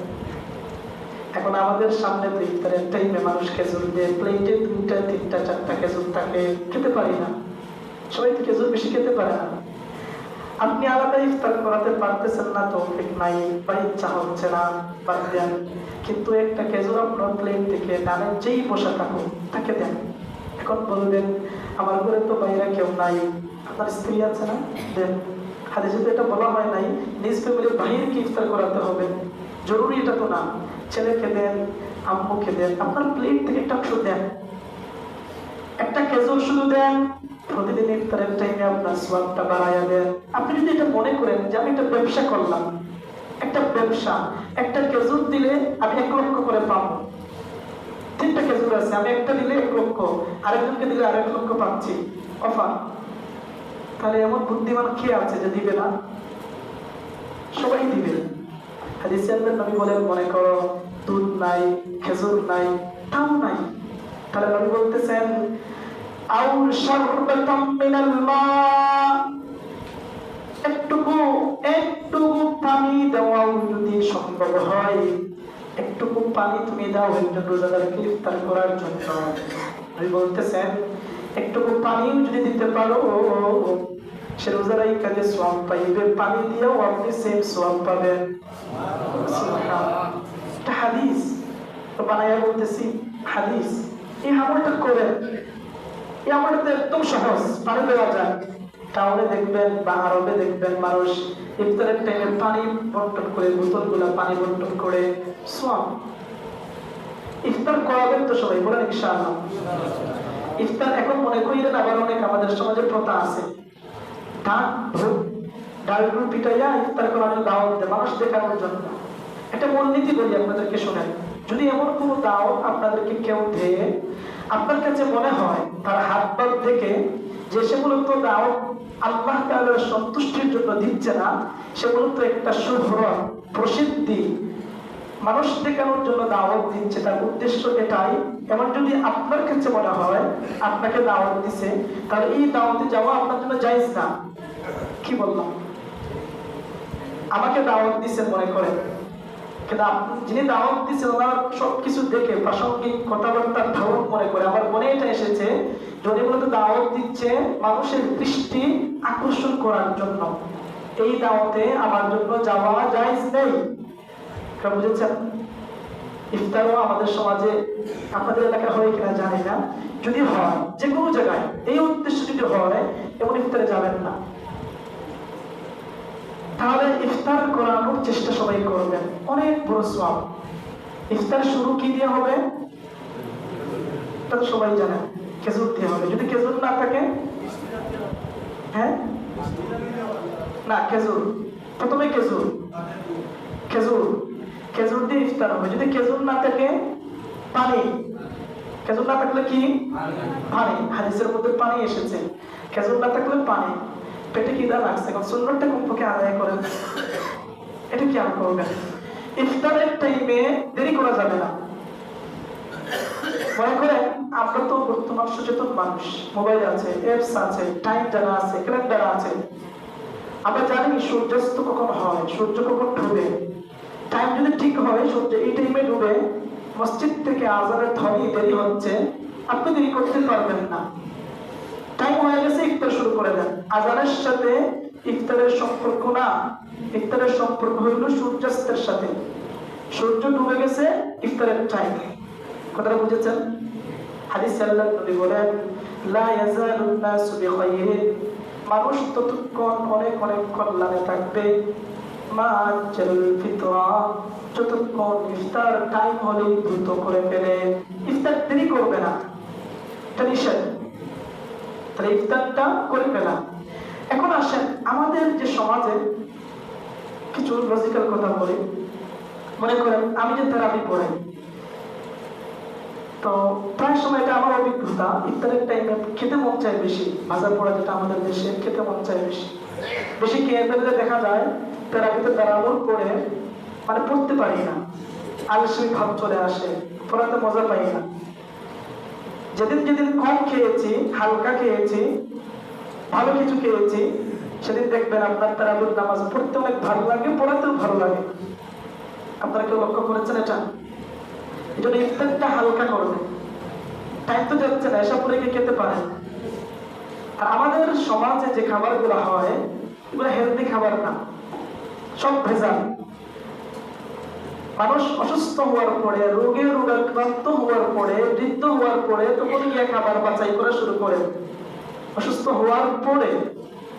এখন আমাদের সামনে তো ইফতারের টাইমে মানুষ খেজুর দিয়ে প্লেটে 2টা 3টা 4টা খেজুর থাকে, খেতে পারি না। সবাই তো খেজুর বেশি খেতে পারে না। আপনি আলাদা ইফতার করাতে পারতেছেন না, তৌফিক নাই বা ইচ্ছা হচ্ছে না, বাদ দেন। কিন্তু একটা খেজুর আপনার প্লেট থেকে ডানে যেই বসা থাকুক তাকে দেন। এখন বলবেন আমার ঘরে তো বাইরে কেউ নাই, আপনার স্ত্রী আছে না, দেন। হাদিসে তো এটা বলা হয় নাই নিজ ফ্যামিলির বাহিরকে ইফতার করাতে হবে, জরুরি এটা তো না। ছেলেকে দেন, আম্মুকে দেন, আপনার প্লেট থেকে একটা অংশ দেন। একটা খেজুর শুধু দেন, প্রতিদিন ইফতারের টাইমে আপনার সওয়াবটা বাড়ায়া দেন। আপনি যদি এটা মনে করেন যে আমি একটা ব্যবসা করলাম, একটা ব্যবসা, একটা খেজুর দিলে আমি 1 লক্ষ করে পাবো, 3টা খেজুর আছে, আমি একটা দিলে 1 লক্ষ, আরেকজনকে দিলে 1.5 লক্ষ পাচ্ছি, অফার। তাহলে এমন বুদ্ধিমান কে আছে যে দিবে না? সবাই দিবে। হাদিসে আল্লাহ নবী বলেন মনে করো দুধ নাই, খেজুর নাই, তাও নাই, তাহলে নবী বলতেছেন আও শারবাতাম মিনাল মা, একটুকু একটুকু পানি দেওয়াও যদি সম্ভব হয়, একটুকু পানি তুমি দাও একজন রোজাদারকে ইফতার করার জন্য। আমি বলতেছেন একটুকু পানিও যদি দিতে পারো, সে রোজারাই কাজে সোয়াব পাইবে, পানি দিয়েও আপনি সেম সোয়াব পাবেন। এটা হাদিস বানাইয়া বলতেছি, হাদিস। এই আমলটা করেন, এই আমলটা একদম সহজ, পানি দেওয়া যায়। টাউনে দেখবেন বা আরবে দেখবেন মানুষ ইফতারের টাইমে পানি বন্টন করে, বোতলগুলা পানি বন্টন করে সোয়াব। ইফতার করাবেন তো সবাই, বলেন ইনশাআল্লাহ। ইফতার এখন মনে করিলেন আবার অনেক আমাদের সমাজে প্রথা আছে, ডাল পিটাইয়া ইফতার করানোর দাওয়াত দেয় মানুষ দেখানোর জন্য। একটা মূলনীতি বলি আপনাদেরকে শোনেন, যদি এমন কোন দাওয়াত আপনাদেরকে কেউ দেয়, আপনার কাছে মনে হয় তার হাত পা থেকে যে সেগুলো তো দাওয়াত আল্লাহ তাআলার সন্তুষ্টির জন্য দিচ্ছে না, সেগুলো তো একটা শুভ্রত প্রসিদ্ধি মানুষ দেখানোর জন্য দাওয়াত দিচ্ছে, তার উদ্দেশ্য এটাই, এমন যদি আপনার কাছে মনে হয় আপনাকে দাওয়াত দিছে, তাহলে এই দাওয়াতে যাওয়া আপনার জন্য জায়েজ না। কি বললাম? আমাকে দাওয়াত দিচ্ছেন মনে করেন, কিন্তু যিনি দাওয়াত দিচ্ছেন ওনার সবকিছু দেখে প্রাসঙ্গিক কথাবার্তার ধরন মনে করে আমার মনে এটা এসেছে যে উনি মূলত দাওয়াত দিচ্ছে মানুষের দৃষ্টি আকর্ষণ করার জন্য। এই দাওয়াতে আমার জন্য যাওয়া জায়েজ নেই। বুঝেছেন? ইফতারও আমাদের সমাজে, আপনাদের এলাকা হয় কিনা জানি না, যদি হয় যে কোনো জায়গায় এই উদ্দেশ্য যদি হয়, এমন ইফতারে যাবেন না। তাহলে ইফতার করানোর চেষ্টা সবাই করবেন, অনেক বড় সওয়াব। ইফতার শুরু কি দিয়ে হবে এটা তো সবাই জানেন, খেজুর দিয়ে হবে। যদি খেজুর না থাকে, হ্যাঁ না, খেজুর প্রথমে, খেজুর খেজুর খেজুর দিয়ে ইফতার হবে। যদি খেজুর না থাকে, পানি। খেজুর না থাকলে কি? পানি। হাদিসের মধ্যে পানি এসেছে, খেজুর না থাকলে পানি। পেটে খিদা লাগছে, এখন সুন্নতটা কমপক্ষে আদায় করেন। এটা কি আর করবেন? ইফতারের টাইমে দেরি করা যাবে না। মনে করেন আমরা তো বর্তমান সচেতন মানুষ, মোবাইল আছে, অ্যাপস আছে, টাইম জানা আছে, ক্যালেন্ডার আছে। আমরা জানি সূর্যাস্ত কখন হয়, সূর্য কখন ডুবে। টাইম যদি ঠিক হয়, সূর্য এই টাইমে ডুবে, মসজিদ থেকে আজানের ধ্বনি দেরি হচ্ছে, আপনি দেরি করতে পারবেন না। টাইম হয়ে গেছে, ইফতার শুরু করে দেন। আজানের সাথে ইফতারের সম্পর্ক না, ইফতারের সম্পর্ক হইল সূর্যাস্তের সাথে। সূর্য ডুবে গেছে, ইফতারের টাইম। কথাটা বুঝেছেন? হাদিসে আল্লাহর নবী বলেন, লা ইয়াজালুন নাসু বিখাইরিন, মানুষ ততক্ষণ অনেক অনেক কল্যাণে থাকবে, মা আজ্জালুল ফিতরা, যতক্ষণ ইফতার টাইম হলে দ্রুত করে ফেলে, ইফতার দেরি করবে না। এটা নিষেধ, তাহলে ইফতারটা করে ফেলা। এখন আসেন আমাদের যে সমাজে কিছু লজিক্যাল কথা বলি। মনে করেন আমি যে থেরাপি পড়াই, তো প্রায় সময় এটা আমার অভিজ্ঞতা, ইফতারের টাইমে খেতে মন চায় বেশি। ভাজা পোড়া যেটা আমাদের দেশে খেতে মন চায় বেশি, বেশি খেয়ে ফেললে দেখা যায় থেরাপিতে দাঁড়ানোর পরে মানে পড়তে পারি না, আলসেমি ভাব চলে আসে, পড়াতে মজা পাই না। যেদিন যেদিন কম খেয়েছি, হালকা খেয়েছি, ভালো কিছু খেয়েছি, সেদিন দেখবেন আপনার তারাবির নামাজ পড়তে অনেক ভালো লাগে, পড়াতেও ভালো লাগে। আপনারা কেউ লক্ষ্য করেছেন এটা? এই জন্য ইফতারটা হালকা করবে। টাইম তো যাচ্ছে না, এসব পরে খেতে পারেন। আর আমাদের সমাজে যে খাবারগুলো হয়, এগুলো হেলদি খাবার না, সব ভেজাল। মানুষ অসুস্থ হওয়ার পরে, রোগে রোগাক্রান্ত হওয়ার পরে, বৃদ্ধ হওয়ার পরে তখন গিয়ে খাবার বাছাই করা শুরু করে। অসুস্থ হওয়ার পরে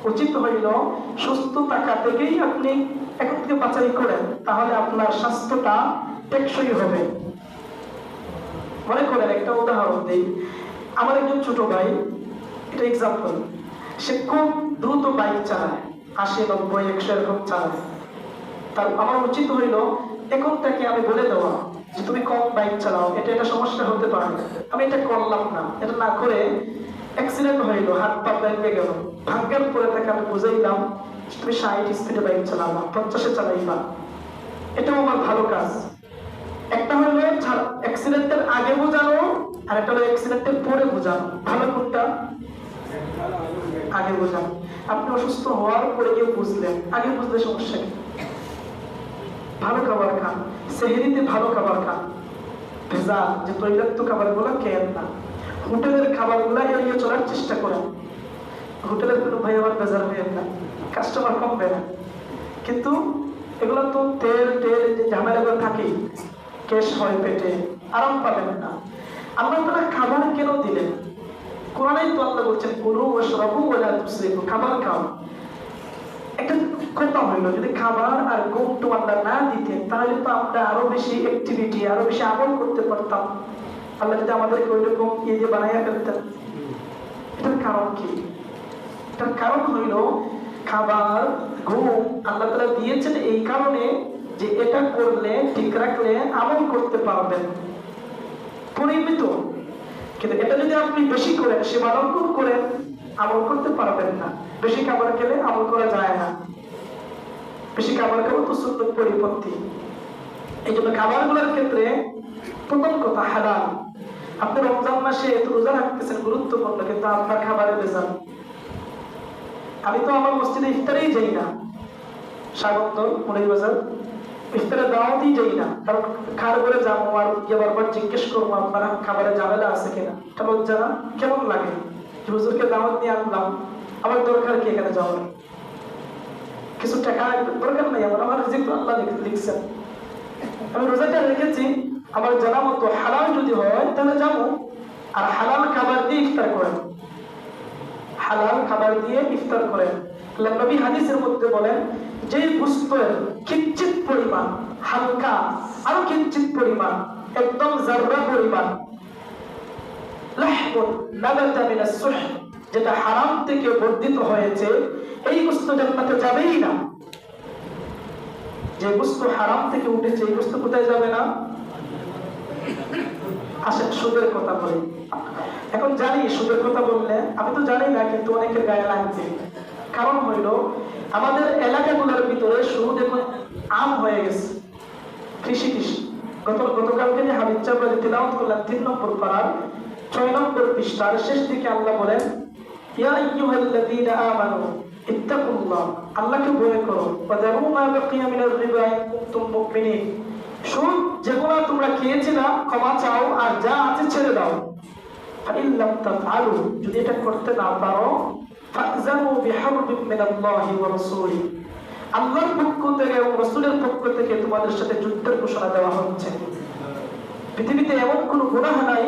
উচিত হইল সুস্থ থাকা থেকেই আপনি এখন থেকে বাছাই করেন, তাহলে আপনার স্বাস্থ্যটা টেকসই হবে। মনে করেন একটা উদাহরণ দিই, আমার একজন ছোট ভাই, এটা এক্সাম্পল, সে খুব দ্রুত বাইক চালায়, 80, 90, 100 এরকম চালায়। তার আমার উচিত হইল এখন থেকে আমি বলে দেওয়া যে তুমি কম বাইক চালাও, এটা এটা সমস্যা হতে পারে। আমি এটা করলাম না, এটা না করে অ্যাক্সিডেন্ট হইলো, হাত পা ভেঙে গেল, ভাগ্যের পরে তাকে আমি বুঝাইলাম তুমি 60 স্পিডে বাইক চালাবা, 50-এ চালাইবা, এটাও আমার ভালো কাজ। একটা হইলো এখন অ্যাক্সিডেন্টের আগে বোঝানো আর একটা হলো অ্যাক্সিডেন্টের পরে বোঝানো। ভালো কোনটা? আগে বোঝানো। আপনি অসুস্থ হওয়ার পরে গিয়ে বুঝলেন, আগে বুঝলে সমস্যা কি? ভালো খাবার খান, সেহরিতে ভালো খাবার খান, ভেজাল যে তৈলাক্ত খাবারগুলো খেয়েন না, হোটেলের খাবারগুলো এড়িয়ে চলার চেষ্টা করেন। হোটেলের কোনো ভাই আবার ভেজাল হয়ে না, কাস্টমার কমবে না, কিন্তু এগুলো তো তেল টেল যে ঝামেলাগুলো থাকে, গ্যাস হয় পেটে, আরাম পাবেন না। আল্লাহ তাআলা খাবার কেন দিলেন? কোরআনেই তো আল্লাহ বলছেন কুলু ওয়াশরাবু ওয়ালা তুসরিফু, খাবার খাও। একটা কথা হইলো, যদি খাবার আর ঘুমটু আল্লাহ না দিতেন তাহলে তো আমরা আরো বেশি অ্যাক্টিভিটি, আরো বেশি আমল করতে পারতাম। আল্লাহ যদি আমাদেরকে ওইরকম যে বানাইয়া ফেলতেন। এটার কারণ কি? এটার কারণ হইলো খাবার ঘুম আল্লাহ তাআলা দিয়েছেন এই কারণে যে এটা করলে, ঠিক রাখলে আমল করতে পারবেন পরিমিত। কিন্তু এটা যদি আপনি বেশি করেন, সীমালঙ্ঘন করেন, আমল করতে পারবেন না। বেশি খাবার খেলে আমল করা যায় না। বেশি খাবার খাওয়া তো সুন্নত পরিপন্থী। এই জন্য খাবারগুলোর ক্ষেত্রে প্রথম কথা হালাল। আপনি রমজান মাসে এত রোজা রাখতেছেন গুরুত্বপূর্ণ, কিন্তু আপনার খাবারে ভেজাল। আমি তো আমার মসজিদে ইফতারেই যাই না, স্বাগতর মনির বাজার ইফতারের দাওয়াতেই যাই না, কারণ খার করে যাবো আর গিয়ে বারবার জিজ্ঞেস করবো আপনারা খাবারে ঝামেলা আছে কিনা। এটা লজ্জা না? কেমন লাগে হুজুরকে দাওয়াত নিয়ে আনলাম, আমার দরকার কি এখানে যাওয়ার? কিছু টাকা দরকার নাই আমার, আমার রিজিক আল্লাহ লিখছেন। আমি রোজাটা রেখেছি, আমার জানা মতো হালাল যদি হয় তাহলে যাবো। আর হালাল খাবার দিয়ে ইফতার করেন, হালাল খাবার দিয়ে ইফতার করেন। নবী হাদিসের মধ্যে বলেন যে গোশতের কিঞ্চিত পরিমাণ হালকা, আরো কিঞ্চিত পরিমাণ, একদম জাররা পরিমাণ লাহমুন নাবাতা মিনাস সুহ, যেটা হারাম থেকে বর্ধিত হয়েছে, এই গোশত জান্নাতে যাবেই না। যে গোশত হারাম থেকে উঠেছে এই গোশত কোথায় যাবে না? আসেন সুদের কথা বলি। এখন জানি সুদের কথা বললে, আমি তো জানি না, কিন্তু অনেকের গায়ে লাগবে। কারণ হইল আমাদের এলাকাগুলোর ভিতরে সুদ এখন আম হয়ে গেছে, কৃষি। গতকালকে যে হাদিস চাপড়া তিলাওয়াত করলাম 3 নম্বর পারার 6 নম্বর পৃষ্ঠার শেষ দিকে আল্লাহ বলেন ইয়া আইয়ুহাল্লাযীনা আমানু ইত্তাকুল্লাহ, আল্লাহকে ভয় করো, ওয়া যারু মা বাকিয়া মিনার রিবা ইন কুনতুম মুমিনিন, সুদ যেগুলো তোমরা খেয়েছিলা ক্ষমা চাও আর যা আছে ছেড়ে দাও। ফাইন লাম তাফআলু, যদি এটা করতে না পারো, ফাযানু বিহারবিন মিনাল্লাহি ওয়া রাসূলি, আল্লাহর পক্ষ থেকে এবং রাসূলের পক্ষ থেকে তোমাদের সাথে যুদ্ধের ঘোষণা দেওয়া হচ্ছে। পৃথিবীতে এমন কোন গুনাহ নাই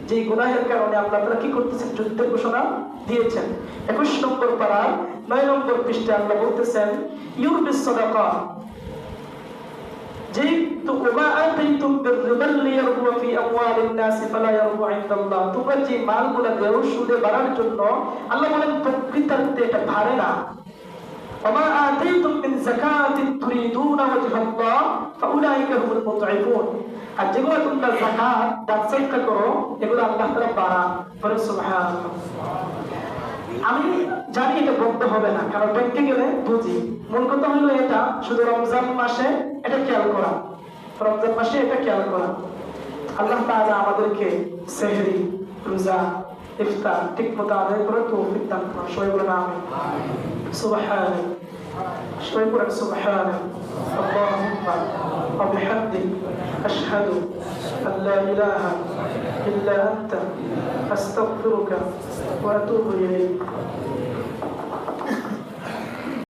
যে গুনাহের কারণে আল্লাহ তাআলা কি করতেছেন? যুদ্ধের ঘোষণা দিয়েছেন। 21 নম্বর পারার 9 নম্বর পৃষ্ঠায় আল্লাহ বলতেছেন ইউরবিস সাদাকা, যে তো ওমা আতাইতুম বির-রিবা লিয়ারবু ফি আমওয়ালিন নাস ফালা ইয়ারবু ইনদাল্লাহ, তোমরা যে মালগুলো দেও সুদে বাড়ার জন্য, আল্লাহ বলেন প্রকৃতার্থে এটা ভারে না। ওমা আতাইতুম মিন যাকাতিন তুরিদুনা ওয়াজহাল্লাহ ফাউলাইকা হুমুল মুতঈফুন, আর যেগুলো তোমরা যাকাত দান সদকা করো এগুলো আল্লাহ তাআলা বাড়ান। বলেন সুবহানাল্লাহ। আমি জানি এটা বলতে হবে না, কারণ ব্যাংকে গেলে বুঝি। মূল কথা হলো এটা, শুধু রমজান মাসে এটা খেয়াল করা, রমজান মাসে এটা খেয়াল করা। আল্লাহ তাআলা আমাদেরকে সেহরি, রোজা, ইফতার ঠিক মতো আদায় করে তৌফিক দান করুন। সবাই বলেন আমিন। সুবহানাল্লাহ, সবাই বলেন সুবহানাল্লাহ। আল্লাহুম্মা ওয়া বিহামদিক আশহাদু আন লা ইলাহা ইল্লা আনতা আস্তাগফিরুকা ওয়া আতুবু ইলাইক।